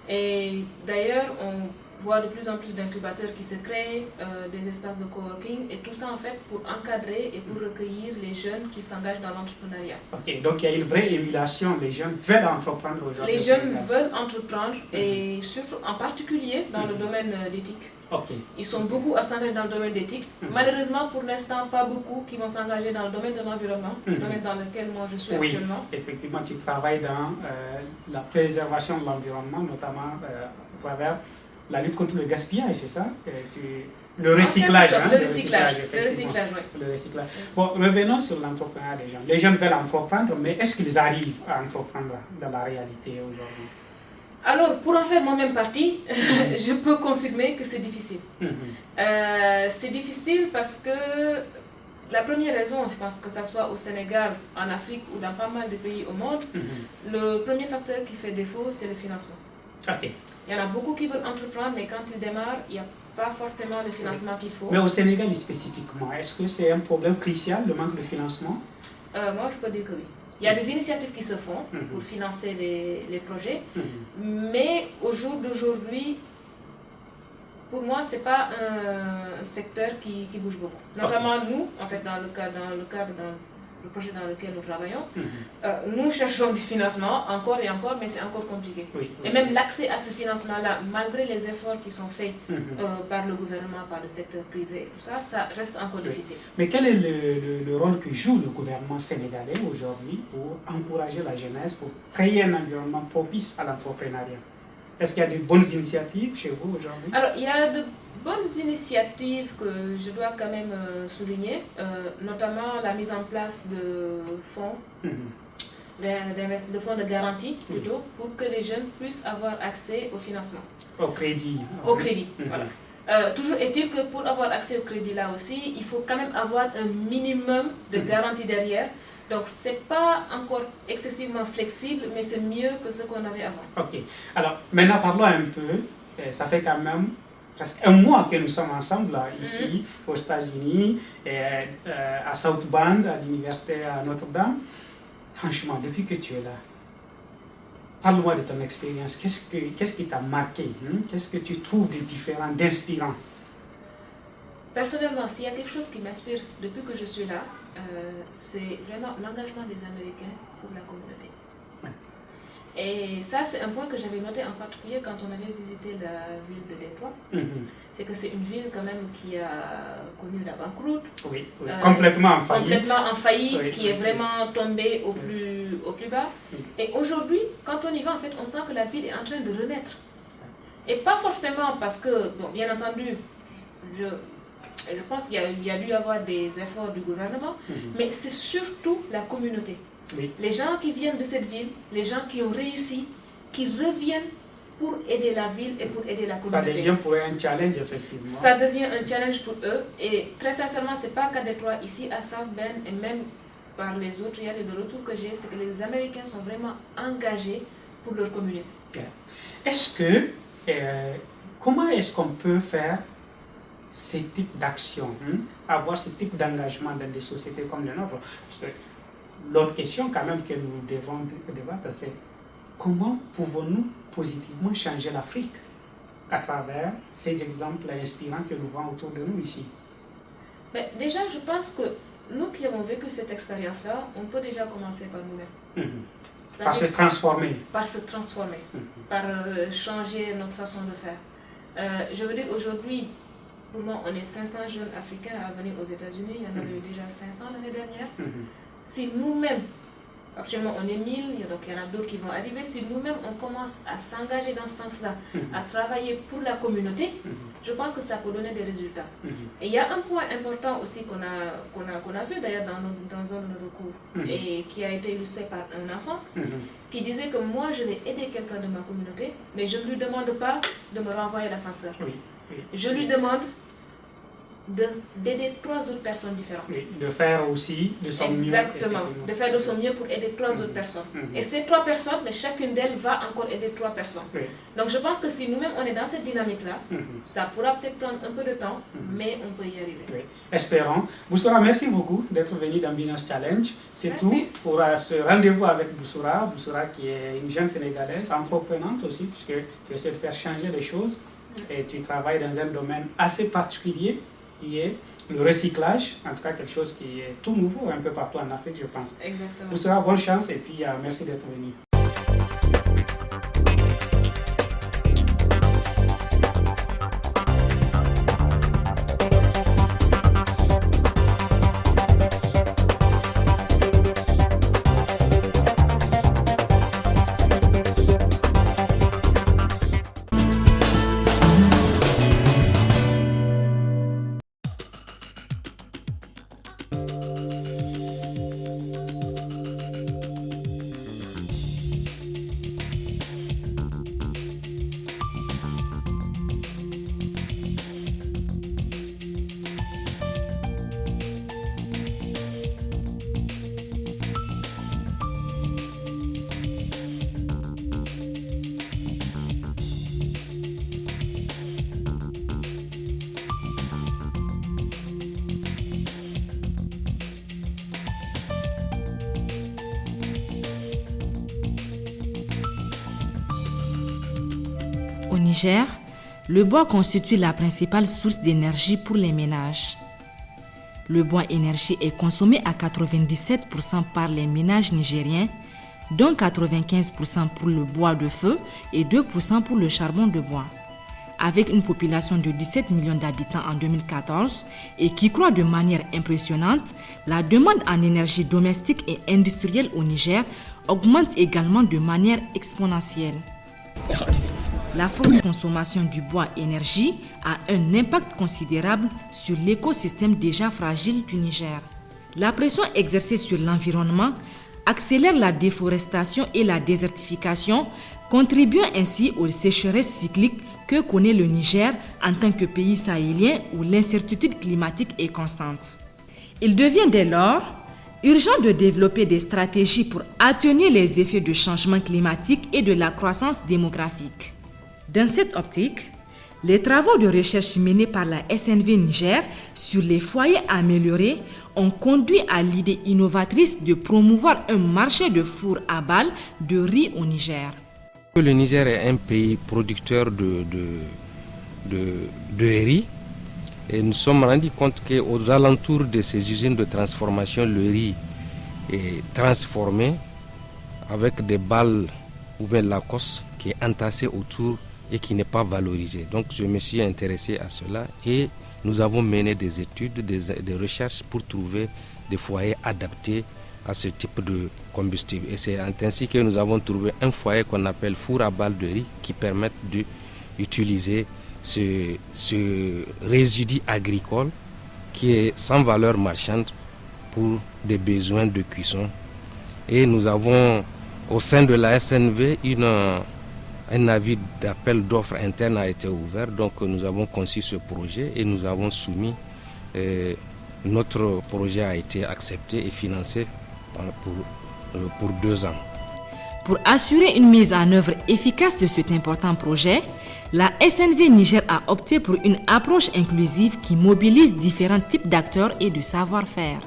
N: Et d'ailleurs, on voit de plus en plus d'incubateurs qui se créent, des espaces de coworking et tout ça en fait pour encadrer et pour recueillir les jeunes qui s'engagent dans l'entrepreneuriat.
B: Ok, donc il y a une vraie émulation, les jeunes veulent entreprendre aujourd'hui.
N: Les jeunes veulent entreprendre et surtout en particulier dans le domaine d'éthique.
B: Okay.
N: Ils sont beaucoup à s'engager dans le domaine d'éthique. Malheureusement, pour l'instant, pas beaucoup qui vont s'engager dans le domaine de l'environnement, le domaine dans lequel moi je suis actuellement.
B: Effectivement, tu travailles dans la préservation de l'environnement, notamment à travers la lutte contre le gaspillage, c'est ça? Le recyclage.
N: Le recyclage, oui.
B: Le recyclage. Bon, revenons sur l'entrepreneuriat des jeunes. Les jeunes veulent entreprendre, mais est-ce qu'ils arrivent à entreprendre dans la réalité aujourd'hui?
N: Alors, pour en faire moi-même partie, je peux confirmer que c'est difficile. C'est difficile parce que la première raison, je pense que ce soit au Sénégal, en Afrique ou dans pas mal de pays au monde, le premier facteur qui fait défaut, c'est le financement.
B: Okay.
N: Il y en a beaucoup qui veulent entreprendre, mais quand ils démarrent, il n'y a pas forcément le financement qu'il faut.
B: Mais au Sénégal spécifiquement, est-ce que c'est un problème crucial, le manque de financement?
N: Moi, je peux dire que oui. Il y a des initiatives qui se font pour financer les projets, mais au jour d'aujourd'hui, pour moi, ce n'est pas un secteur qui bouge beaucoup. Notamment nous, en fait, dans le projet dans lequel nous travaillons, nous cherchons du financement encore et encore, mais c'est encore compliqué. Et même l'accès à ce financement-là, malgré les efforts qui sont faits par le gouvernement, par le secteur privé et tout ça, ça reste encore difficile.
B: Mais quel est le rôle que joue le gouvernement sénégalais aujourd'hui pour encourager la jeunesse, pour créer un environnement propice à l'entrepreneuriat? Est-ce qu'il y a de bonnes initiatives chez vous aujourd'hui?
N: Alors, il y a de bonnes initiatives que je dois quand même souligner, notamment la mise en place de fonds, de fonds de garantie plutôt, pour que les jeunes puissent avoir accès au financement.
B: Au crédit.
N: Au crédit, voilà. Toujours est-il que pour avoir accès au crédit là aussi, il faut quand même avoir un minimum de garantie derrière. Donc, ce n'est pas encore excessivement flexible, mais c'est mieux que ce qu'on avait avant.
B: Ok. Alors, maintenant, parlons un peu. Ça fait quand même presque un mois que nous sommes ensemble, là, ici, aux États-Unis, à South Bend, à l'université à Notre-Dame. Franchement, depuis que tu es là, parle-moi de ton expérience. Qu'est-ce qui t'a marqué? Qu'est-ce que tu trouves de différent, d'inspirant?
N: Personnellement, s'il y a quelque chose qui m'inspire depuis que je suis là, c'est vraiment l'engagement des Américains pour la communauté. Et ça, c'est un point que j'avais noté en particulier quand on avait visité la ville de Détroit. C'est que c'est une ville quand même qui a connu la banqueroute.
B: Complètement en faillite.
N: Complètement en faillite, qui est vraiment tombée au plus bas. Et aujourd'hui, quand on y va, en fait, on sent que la ville est en train de renaître. Et pas forcément parce que, bon, bien entendu, je pense qu'il y a dû y avoir des efforts du gouvernement, mais c'est surtout la communauté. Les gens qui viennent de cette ville, les gens qui ont réussi, qui reviennent pour aider la ville et pour aider la communauté.
B: Ça devient pour eux un challenge, effectivement.
N: Ça devient un challenge pour eux. Et très sincèrement, ce n'est pas qu'à Détroit, ici à South Bend et même par les autres, il y a le retour que j'ai, c'est que les Américains sont vraiment engagés pour leur communauté.
B: Est-ce que, comment est-ce qu'on peut faire ces types d'actions, avoir ce type d'engagement dans des sociétés comme la nôtre? Parce que l'autre question quand même que nous devons débattre, c'est comment pouvons-nous positivement changer l'Afrique à travers ces exemples inspirants que nous voyons autour de nous ici?
N: Mais déjà, je pense que nous qui avons vécu cette expérience-là, on peut déjà commencer par nous-mêmes.
B: Par se transformer.
N: Par se transformer, par changer notre façon de faire. Je veux dire, aujourd'hui, pour moi, on est 500 jeunes Africains à venir aux États-Unis. Il y en avait eu déjà 500 l'année dernière. Si nous-mêmes, actuellement on est 1000, donc il y en a d'autres qui vont arriver, si nous-mêmes on commence à s'engager dans ce sens-là, à travailler pour la communauté, je pense que ça peut donner des résultats. Et il y a un point important aussi qu'on a vu d'ailleurs dans un de nos cours, et qui a été illustré par un enfant, qui disait que moi je vais aider quelqu'un de ma communauté, mais je ne lui demande pas de me renvoyer l'ascenseur. Je lui demande d'aider 3 autres personnes différentes.
B: De faire aussi de son mieux.
N: Exactement, de faire de son mieux pour aider 3 autres personnes. Et ces 3 personnes, mais chacune d'elles va encore aider 3 personnes. Donc je pense que si nous-mêmes on est dans cette dynamique-là, ça pourra peut-être prendre un peu de temps, mais on peut y arriver.
B: Espérons. Boussoura, merci beaucoup d'être venu dans Business Challenge. C'est tout pour ce rendez-vous avec Boussoura. Boussoura qui est une jeune Sénégalaise, entreprenante aussi, puisque tu essaies de faire changer les choses et tu travailles dans un domaine assez particulier, qui est le recyclage, en tout cas quelque chose qui est tout nouveau un peu partout en Afrique, je pense.
N: Exactement.
B: Pour cela, bonne chance et puis merci d'être venu.
O: Au Niger, le bois constitue la principale source d'énergie pour les ménages. Le bois énergie est consommé à 97% par les ménages nigériens, dont 95% pour le bois de feu et 2% pour le charbon de bois. Avec une population de 17 millions d'habitants en 2014 et qui croît de manière impressionnante, la demande en énergie domestique et industrielle au Niger augmente également de manière exponentielle. La forte consommation du bois énergie a un impact considérable sur l'écosystème déjà fragile du Niger. La pression exercée sur l'environnement accélère la déforestation et la désertification, contribuant ainsi aux sécheresses cycliques que connaît le Niger en tant que pays sahélien où l'incertitude climatique est constante. Il devient dès lors urgent de développer des stratégies pour atténuer les effets du changement climatique et de la croissance démographique. Dans cette optique, les travaux de recherche menés par la SNV Niger sur les foyers améliorés ont conduit à l'idée innovatrice de promouvoir un marché de fours à balles de riz au Niger.
P: Le Niger est un pays producteur de riz et nous sommes rendus compte qu'aux alentours de ces usines de transformation, le riz est transformé avec des balles ou bien la cosse qui est entassée autour et qui n'est pas valorisé. Donc je me suis intéressé à cela et nous avons mené des études, des recherches pour trouver des foyers adaptés à ce type de combustible. Et c'est ainsi que nous avons trouvé un foyer qu'on appelle four à balles de riz qui permet d'utiliser ce résidu agricole qui est sans valeur marchande pour des besoins de cuisson. Et nous avons au sein de la SNV un avis d'appel d'offres interne a été ouvert, donc nous avons conçu ce projet et nous avons soumis. Notre projet a été accepté et financé pour 2 ans.
O: Pour assurer une mise en œuvre efficace de cet important projet, la SNV Niger a opté pour une approche inclusive qui mobilise différents types d'acteurs et de savoir-faire.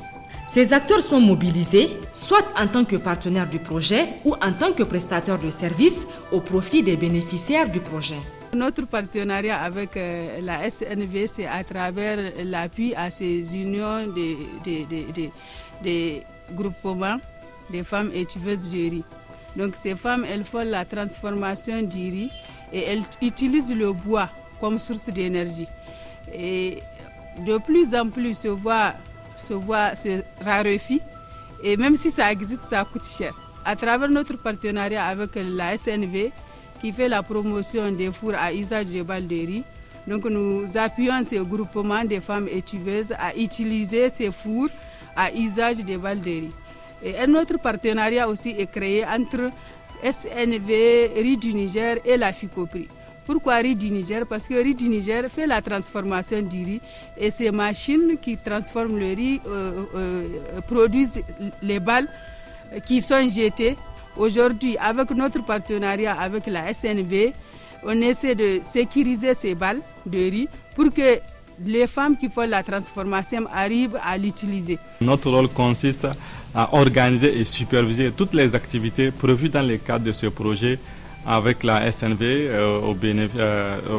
O: Ces acteurs sont mobilisés soit en tant que partenaires du projet ou en tant que prestateurs de services au profit des bénéficiaires du projet.
Q: Notre partenariat avec la SNV, c'est à travers l'appui à ces unions des groupements des femmes éleveuses de riz. Donc ces femmes, elles font la transformation du riz et elles utilisent le bois comme source d'énergie. Et de plus en plus, ce bois se raréfie et même si ça existe, ça coûte cher. À travers notre partenariat avec la SNV qui fait la promotion des fours à usage de balles de riz, donc nous appuyons ces groupements des femmes éleveuses à utiliser ces fours à usage de balles de riz. Et un autre partenariat aussi est créé entre SNV, Riz du Niger et la FICOPRI. Pourquoi Riz du Niger? Parce que Riz du Niger fait la transformation du riz et ces machines qui transforment le riz produisent les balles qui sont jetées. Aujourd'hui, avec notre partenariat avec la SNV, on essaie de sécuriser ces balles de riz pour que les femmes qui font la transformation arrivent à l'utiliser. Notre rôle consiste à organiser et superviser toutes les activités prévues dans le cadre de ce projet avec la SNV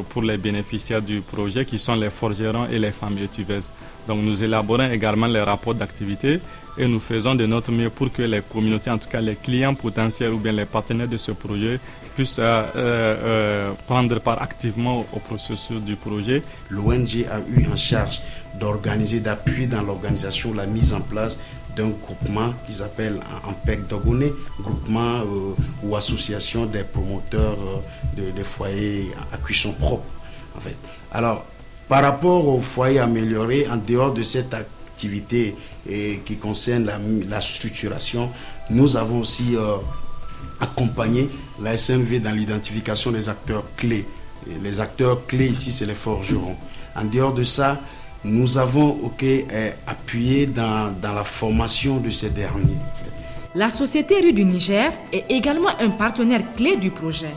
Q: pour les bénéficiaires du projet qui sont les forgerons et les femmes éleveuses. Donc nous élaborons également les rapports d'activité et nous faisons de notre mieux pour que les communautés, en tout cas les clients potentiels ou bien les partenaires de ce projet puissent prendre part activement au processus du projet.
R: L'ONG a eu en charge d'organiser, d'appuyer dans l'organisation, la mise en place d'un groupement qu'ils appellent AMPEC Dogoné, groupement ou association des promoteurs de foyers à cuisson propre en fait. Alors, par rapport aux foyers améliorés, en dehors de cette activité qui concerne la structuration, nous avons aussi accompagné la SNV dans l'identification des acteurs clés. Et les acteurs clés ici, c'est les forgerons. En dehors de ça, nous avons appuyé dans la formation de ces derniers.
O: La Société Riz du Niger est également un partenaire clé du projet.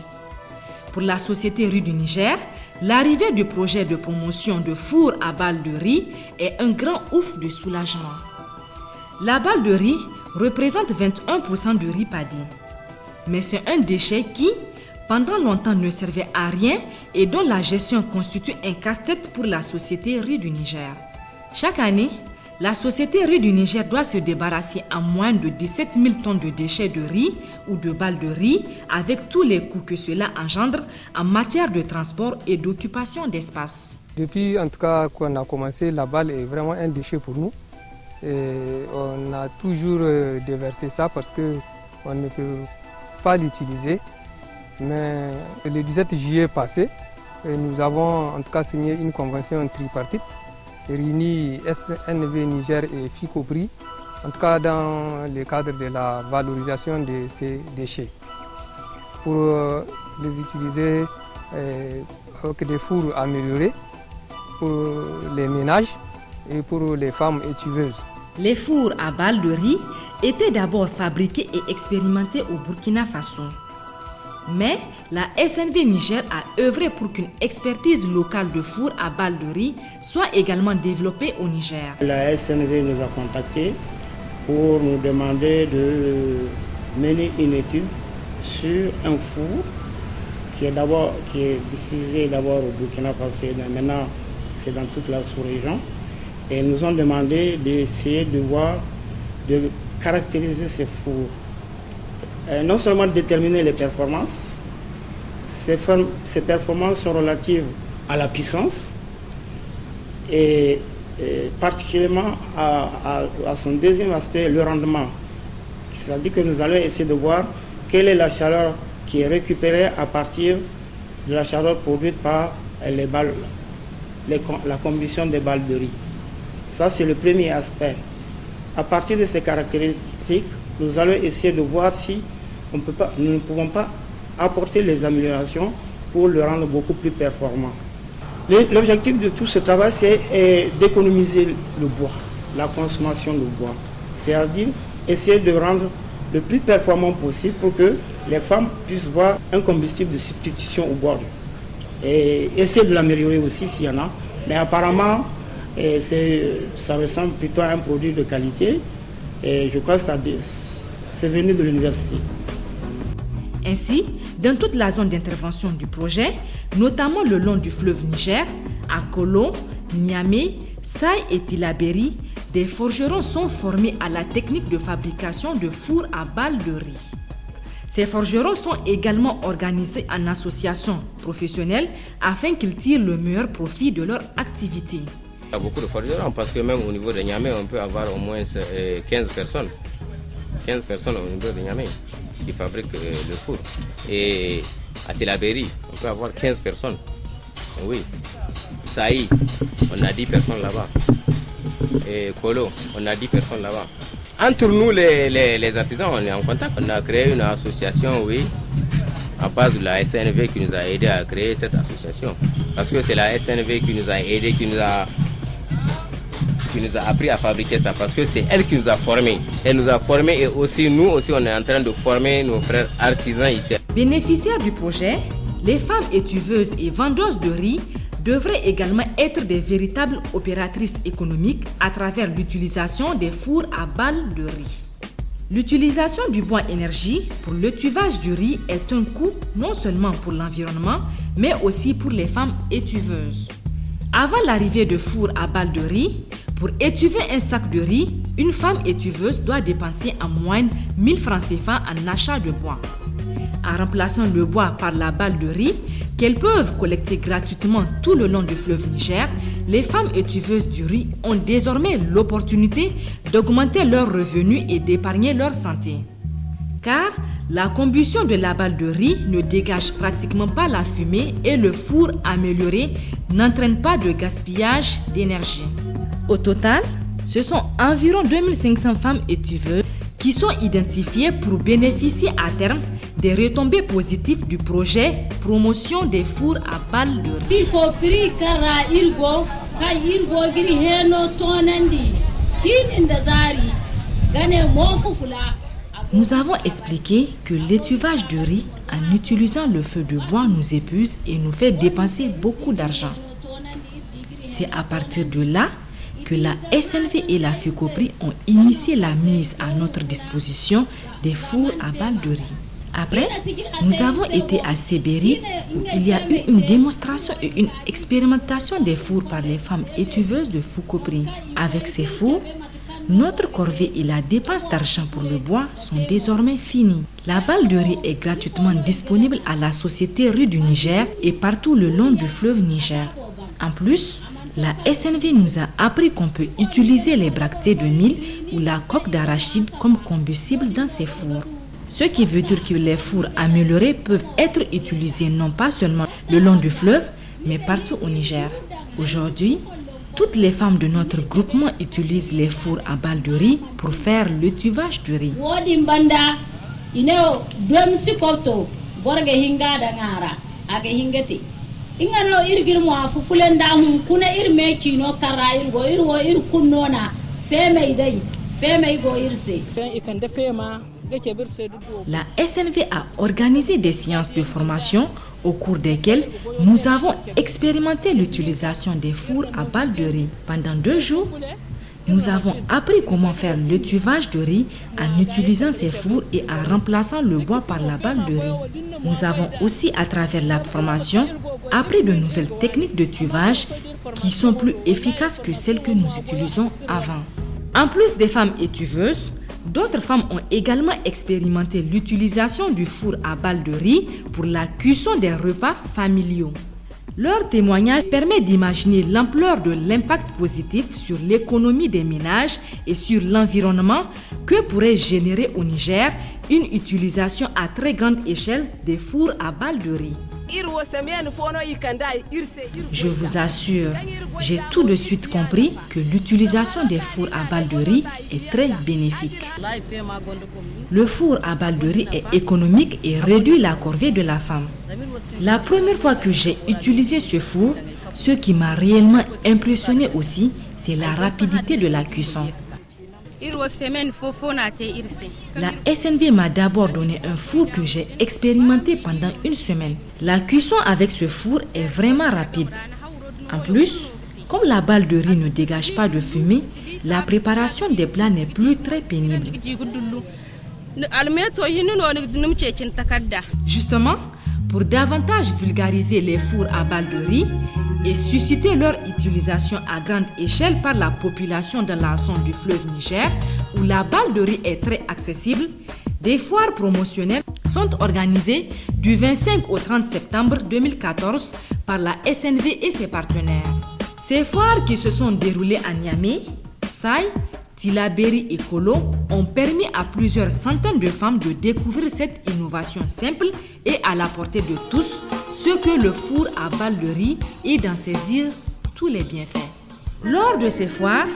O: Pour la Société Riz du Niger, l'arrivée du projet de promotion de fours à balles de riz est un grand ouf de soulagement. La balle de riz représente 21% du riz paddy. Mais c'est un déchet qui, pendant longtemps ne servait à rien et dont la gestion constitue un casse-tête pour la société riz du Niger. Chaque année, la société riz du Niger doit se débarrasser en moins de 17 000 tonnes de déchets de riz ou de balles de riz avec tous les coûts que cela engendre en matière de transport et d'occupation d'espace.
S: Depuis en tout cas qu'on a commencé, la balle est vraiment un déchet pour nous. Et on a toujours déversé ça parce qu'on ne peut pas l'utiliser. Mais le 17 juillet passé, nous avons en tout cas signé une convention tripartite réunie SNV Niger et FICOPRI, en tout cas dans le cadre de la valorisation de ces déchets, pour les utiliser avec des fours améliorés pour les ménages et pour les femmes étuveuses.
O: Les fours à balles de riz étaient d'abord fabriqués et expérimentés au Burkina Faso. Mais la SNV Niger a œuvré pour qu'une expertise locale de four à balles de riz soit également développée au Niger.
T: La SNV nous a contactés pour nous demander de mener une étude sur un four qui est diffusé d'abord au Burkina Faso, mais maintenant c'est dans toute la sous-région. Et ils nous ont demandé d'essayer de caractériser ces fours. Non seulement déterminer les performances, ces performances sont relatives à la puissance et particulièrement à son deuxième aspect, le rendement. C'est-à-dire que nous allons essayer de voir quelle est la chaleur qui est récupérée à partir de la chaleur produite par les balles, la combustion des balles de riz. Ça, c'est le premier aspect. À partir de ces caractéristiques, nous allons essayer de voir si nous ne pouvons pas apporter les améliorations pour le rendre beaucoup plus performant. L'objectif de tout ce travail, c'est d'économiser le bois, la consommation de bois. C'est-à-dire essayer de rendre le plus performant possible pour que les femmes puissent voir un combustible de substitution au bois. Et essayer de l'améliorer aussi s'il y en a. Mais apparemment, ça ressemble plutôt à un produit de qualité. Et je crois que c'est venu de l'université.
O: Ainsi, dans toute la zone d'intervention du projet, notamment le long du fleuve Niger, à Kolo, Niamey, Saï et Tillabéri, des forgerons sont formés à la technique de fabrication de fours à balles de riz. Ces forgerons sont également organisés en associations professionnelles afin qu'ils tirent le meilleur profit de leur activité.
U: Il y a beaucoup de forgerons parce que même au niveau de Niamey, on peut avoir au moins 15 personnes. 15 personnes au niveau de Niamey qui fabriquent le four. Et à Tillabéri, on peut avoir 15 personnes. Oui. Saï, on a 10 personnes là-bas. Et Kolo, on a 10 personnes là-bas. Entre nous, les artisans, on est en contact. On a créé une association, oui, à base de la SNV qui nous a aidé à créer cette association. Parce que c'est la SNV qui nous a aidé, qui nous a appris à fabriquer ça, parce que c'est elle qui nous a formés. Elle nous a formés et aussi nous aussi on est en train de former nos frères artisans ici.
O: Bénéficiaires du projet, les femmes étuveuses et vendeuses de riz devraient également être des véritables opératrices économiques à travers l'utilisation des fours à balles de riz. L'utilisation du bois énergie pour le tuvage du riz est un coût non seulement pour l'environnement, mais aussi pour les femmes étuveuses. Avant l'arrivée de fours à balles de riz, pour étuver un sac de riz, une femme étuveuse doit dépenser en moyenne 1000 francs CFA en achat de bois. En remplaçant le bois par la balle de riz, qu'elles peuvent collecter gratuitement tout le long du fleuve Niger, les femmes étuveuses du riz ont désormais l'opportunité d'augmenter leurs revenus et d'épargner leur santé. Car la combustion de la balle de riz ne dégage pratiquement pas la fumée et le four amélioré n'entraîne pas de gaspillage d'énergie. Au total, ce sont environ 2500 femmes étuveuses qui sont identifiées pour bénéficier à terme des retombées positives du projet Promotion des fours à balles de riz. Nous avons expliqué que l'étuvage de riz en utilisant le feu de bois nous épuise et nous fait dépenser beaucoup d'argent. C'est à partir de là que la SNV et la FICOPRI ont initié la mise à notre disposition des fours à balles de riz. Après, nous avons été à Sébéry où il y a eu une démonstration et une expérimentation des fours par les femmes étuveuses de Foucaupri. Avec ces fours, notre corvée et la dépense d'argent pour le bois sont désormais finies. La balle de riz est gratuitement disponible à la Société Riz du Niger et partout le long du fleuve Niger. En plus, la SNV nous a appris qu'on peut utiliser les bractées de mil ou la coque d'arachide comme combustible dans ces fours. Ce qui veut dire que les fours améliorés peuvent être utilisés non pas seulement le long du fleuve, mais partout au Niger. Aujourd'hui, toutes les femmes de notre groupement utilisent les fours à balles de riz pour faire le tuvage du riz. La SNV a organisé des séances de formation au cours desquelles nous avons expérimenté l'utilisation des fours à balles de riz. Pendant 2 jours, nous avons appris comment faire le tuvage de riz en utilisant ces fours et en remplaçant le bois par la balle de riz. Nous avons aussi, à travers la formation, appris de nouvelles techniques de tuvage qui sont plus efficaces que celles que nous utilisons avant. En plus des femmes étuveuses, d'autres femmes ont également expérimenté l'utilisation du four à balles de riz pour la cuisson des repas familiaux. Leur témoignage permet d'imaginer l'ampleur de l'impact positif sur l'économie des ménages et sur l'environnement que pourrait générer au Niger une utilisation à très grande échelle des fours à balles de riz. Je vous assure, j'ai tout de suite compris que l'utilisation des fours à balles de riz est très bénéfique. Le four à balles de riz est économique et réduit la corvée de la femme. La première fois que j'ai utilisé ce four, ce qui m'a réellement impressionné aussi, c'est la rapidité de la cuisson. La SNV m'a d'abord donné un four que j'ai expérimenté pendant 1 semaine. La cuisson avec ce four est vraiment rapide. En plus, comme la balle de riz ne dégage pas de fumée, la préparation des plats n'est plus très pénible. Justement, pour davantage vulgariser les fours à balles de riz et susciter leur utilisation à grande échelle par la population dans la zone du fleuve Niger, où la balle de riz est très accessible, des foires promotionnelles sont organisées du 25 au 30 septembre 2014 par la SNV et ses partenaires. Ces foires qui se sont déroulées à Niamey, Saï, Tillabéri et Kolo ont permis à plusieurs centaines de femmes de découvrir cette innovation simple et à la portée de tous, ce que le four à balles de riz et d'en saisir tous les bienfaits. Lors de ces foires,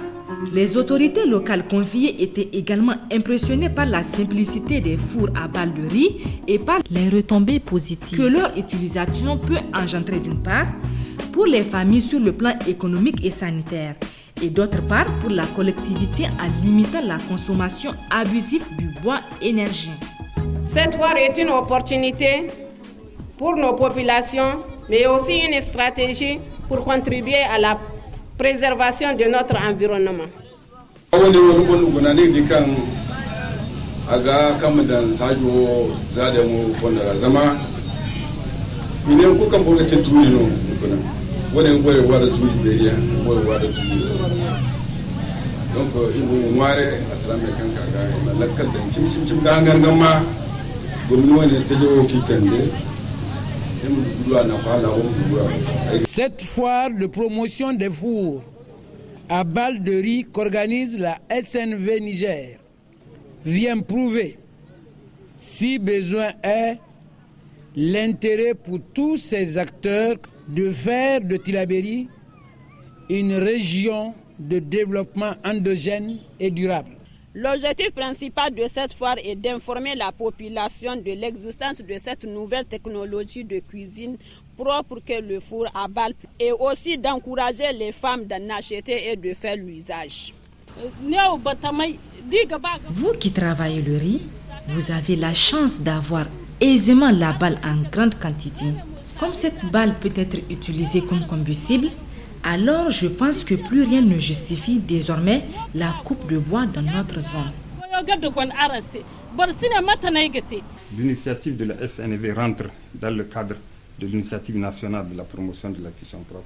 O: les autorités locales conviées étaient également impressionnées par la simplicité des fours à balles de riz et par les retombées positives que leur utilisation peut engendrer d'une part pour les familles sur le plan économique et sanitaire, et d'autre part pour la collectivité en limitant la consommation abusive du bois énergie.
A: Cette foire est une opportunité pour nos populations, mais aussi une stratégie pour contribuer à la préservation de notre environnement.
V: Cette foire de promotion des fours à balles de riz qu'organise la SNV Niger vient prouver, si besoin est, l'intérêt pour tous ces acteurs de faire de Tillabéri une région de développement endogène et durable.
W: L'objectif principal de cette foire est d'informer la population de l'existence de cette nouvelle technologie de cuisine propre que le four à balles et aussi d'encourager les femmes d'en acheter et de faire l'usage.
O: Vous qui travaillez le riz, vous avez la chance d'avoir aisément la balle en grande quantité. Comme cette balle peut être utilisée comme combustible, alors je pense que plus rien ne justifie désormais la coupe de bois dans notre zone.
C: l'initiative de la SNV rentre dans le cadre de l'initiative nationale de la promotion de la cuisson propre.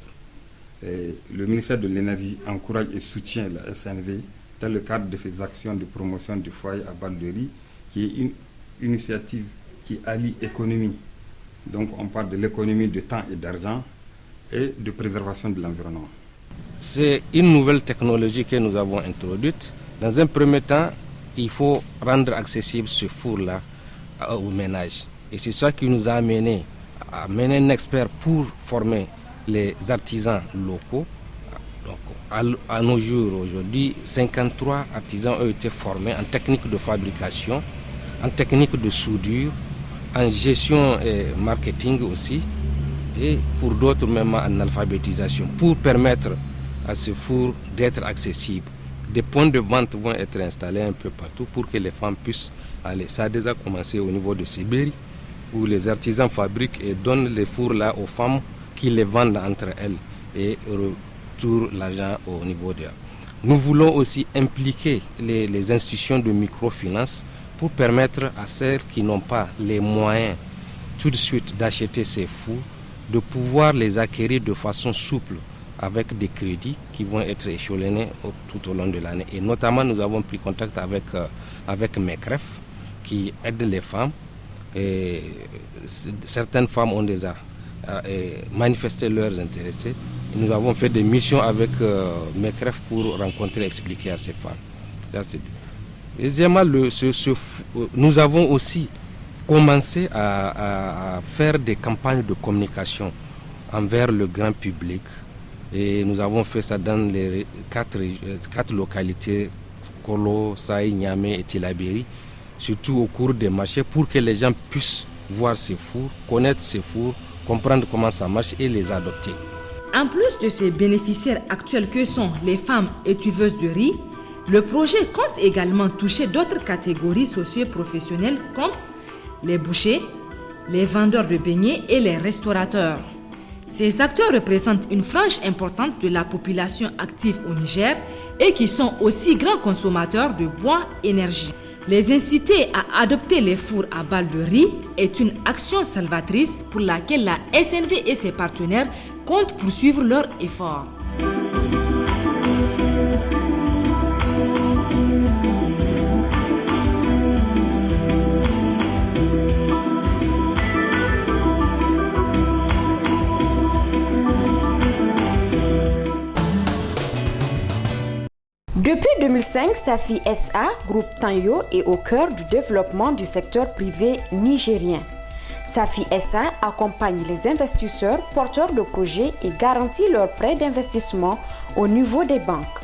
C: Et le ministère de l'Énergie encourage et soutient la SNV dans le cadre de ses actions de promotion du foyer à base de riz, qui est une initiative qui allie économie. Donc on parle de l'économie de temps et d'argent et de préservation de l'environnement.
P: C'est une nouvelle technologie que nous avons introduite. Dans un premier temps, il faut rendre accessible ce four-là aux ménages. Et c'est ça qui nous a amené à mener un expert pour former les artisans locaux. Donc, à nos jours, aujourd'hui, 53 artisans ont été formés en technique de fabrication, en technique de soudure, en gestion et marketing aussi, et pour d'autres même en alphabétisation, pour permettre à ce four d'être accessible. Des points de vente vont être installés un peu partout pour que les femmes puissent aller. Ça a déjà commencé au niveau de Sibérie, où les artisans fabriquent et donnent les fours là aux femmes qui les vendent entre elles et retournent l'argent au niveau de... Nous voulons aussi impliquer les institutions de microfinance pour permettre à celles qui n'ont pas les moyens tout de suite d'acheter ces fours, de pouvoir les acquérir de façon souple avec des crédits qui vont être échelonnés tout au long de l'année. Et notamment, nous avons pris contact avec MECREF qui aide les femmes. Et certaines femmes ont déjà manifesté leurs intérêts. Et nous avons fait des missions avec MECREF pour rencontrer et expliquer à ces femmes. Deuxièmement, nous avons aussi commencé à faire des campagnes de communication envers le grand public. Et nous avons fait ça dans les quatre localités, Kolo, Saï, Niamey et Tillabéri, surtout au cours des marchés, pour que les gens puissent voir ces fours, connaître ces fours, comprendre comment ça marche et les adopter.
O: En plus de ces bénéficiaires actuels que sont les femmes étuveuses de riz, le projet compte également toucher d'autres catégories socio-professionnelles comme les bouchers, les vendeurs de beignets et les restaurateurs. Ces acteurs représentent une frange importante de la population active au Niger et qui sont aussi grands consommateurs de bois énergie. Les inciter à adopter les fours à balles de riz est une action salvatrice pour laquelle la SNV et ses partenaires comptent poursuivre leurs efforts.
D: Depuis 2005, Safi SA, groupe Tanyo, est au cœur du développement du secteur privé nigérien. Safi SA accompagne les investisseurs porteurs de projets et garantit leurs prêts d'investissement au niveau des banques.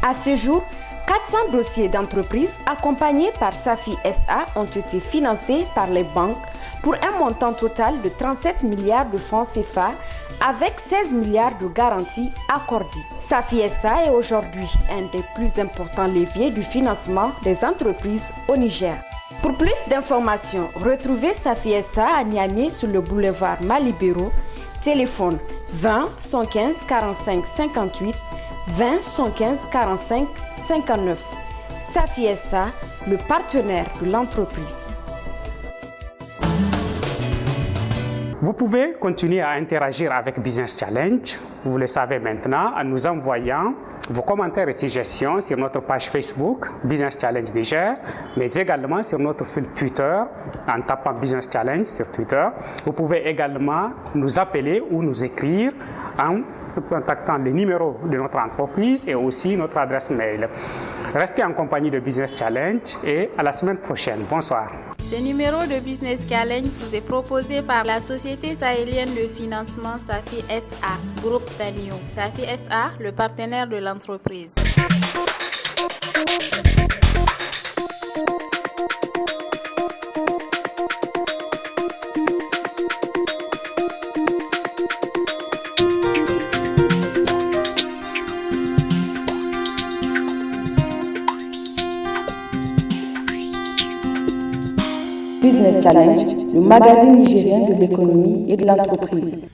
D: À ce jour, 400 dossiers d'entreprises accompagnés par Safi SA ont été financés par les banques pour un montant total de 37 milliards de francs CFA avec 16 milliards de garanties accordées. Safi SA est aujourd'hui un des plus importants leviers du financement des entreprises au Niger. Pour plus d'informations, retrouvez Safi SA à Niamey sur le boulevard Malibéro, téléphone 20 115 45 58 20 115 45 59. Safi SA, le partenaire de l'entreprise.
B: Vous pouvez continuer à interagir avec Business Challenge, vous le savez maintenant, en nous envoyant vos commentaires et suggestions sur notre page Facebook Business Challenge Niger, mais également sur notre fil Twitter en tapant Business Challenge sur Twitter. Vous pouvez également nous appeler ou nous écrire en contactant les numéros de notre entreprise et aussi notre adresse mail. Restez en compagnie de Business Challenge et à la semaine prochaine. Bonsoir.
E: Ce numéro de Business Challenge vous est proposé par la société sahélienne de financement Safi SA, groupe Tanyo. Safi SA, le partenaire de l'entreprise.
X: Business Challenge, le magazine nigérien de l'économie et de l'entreprise.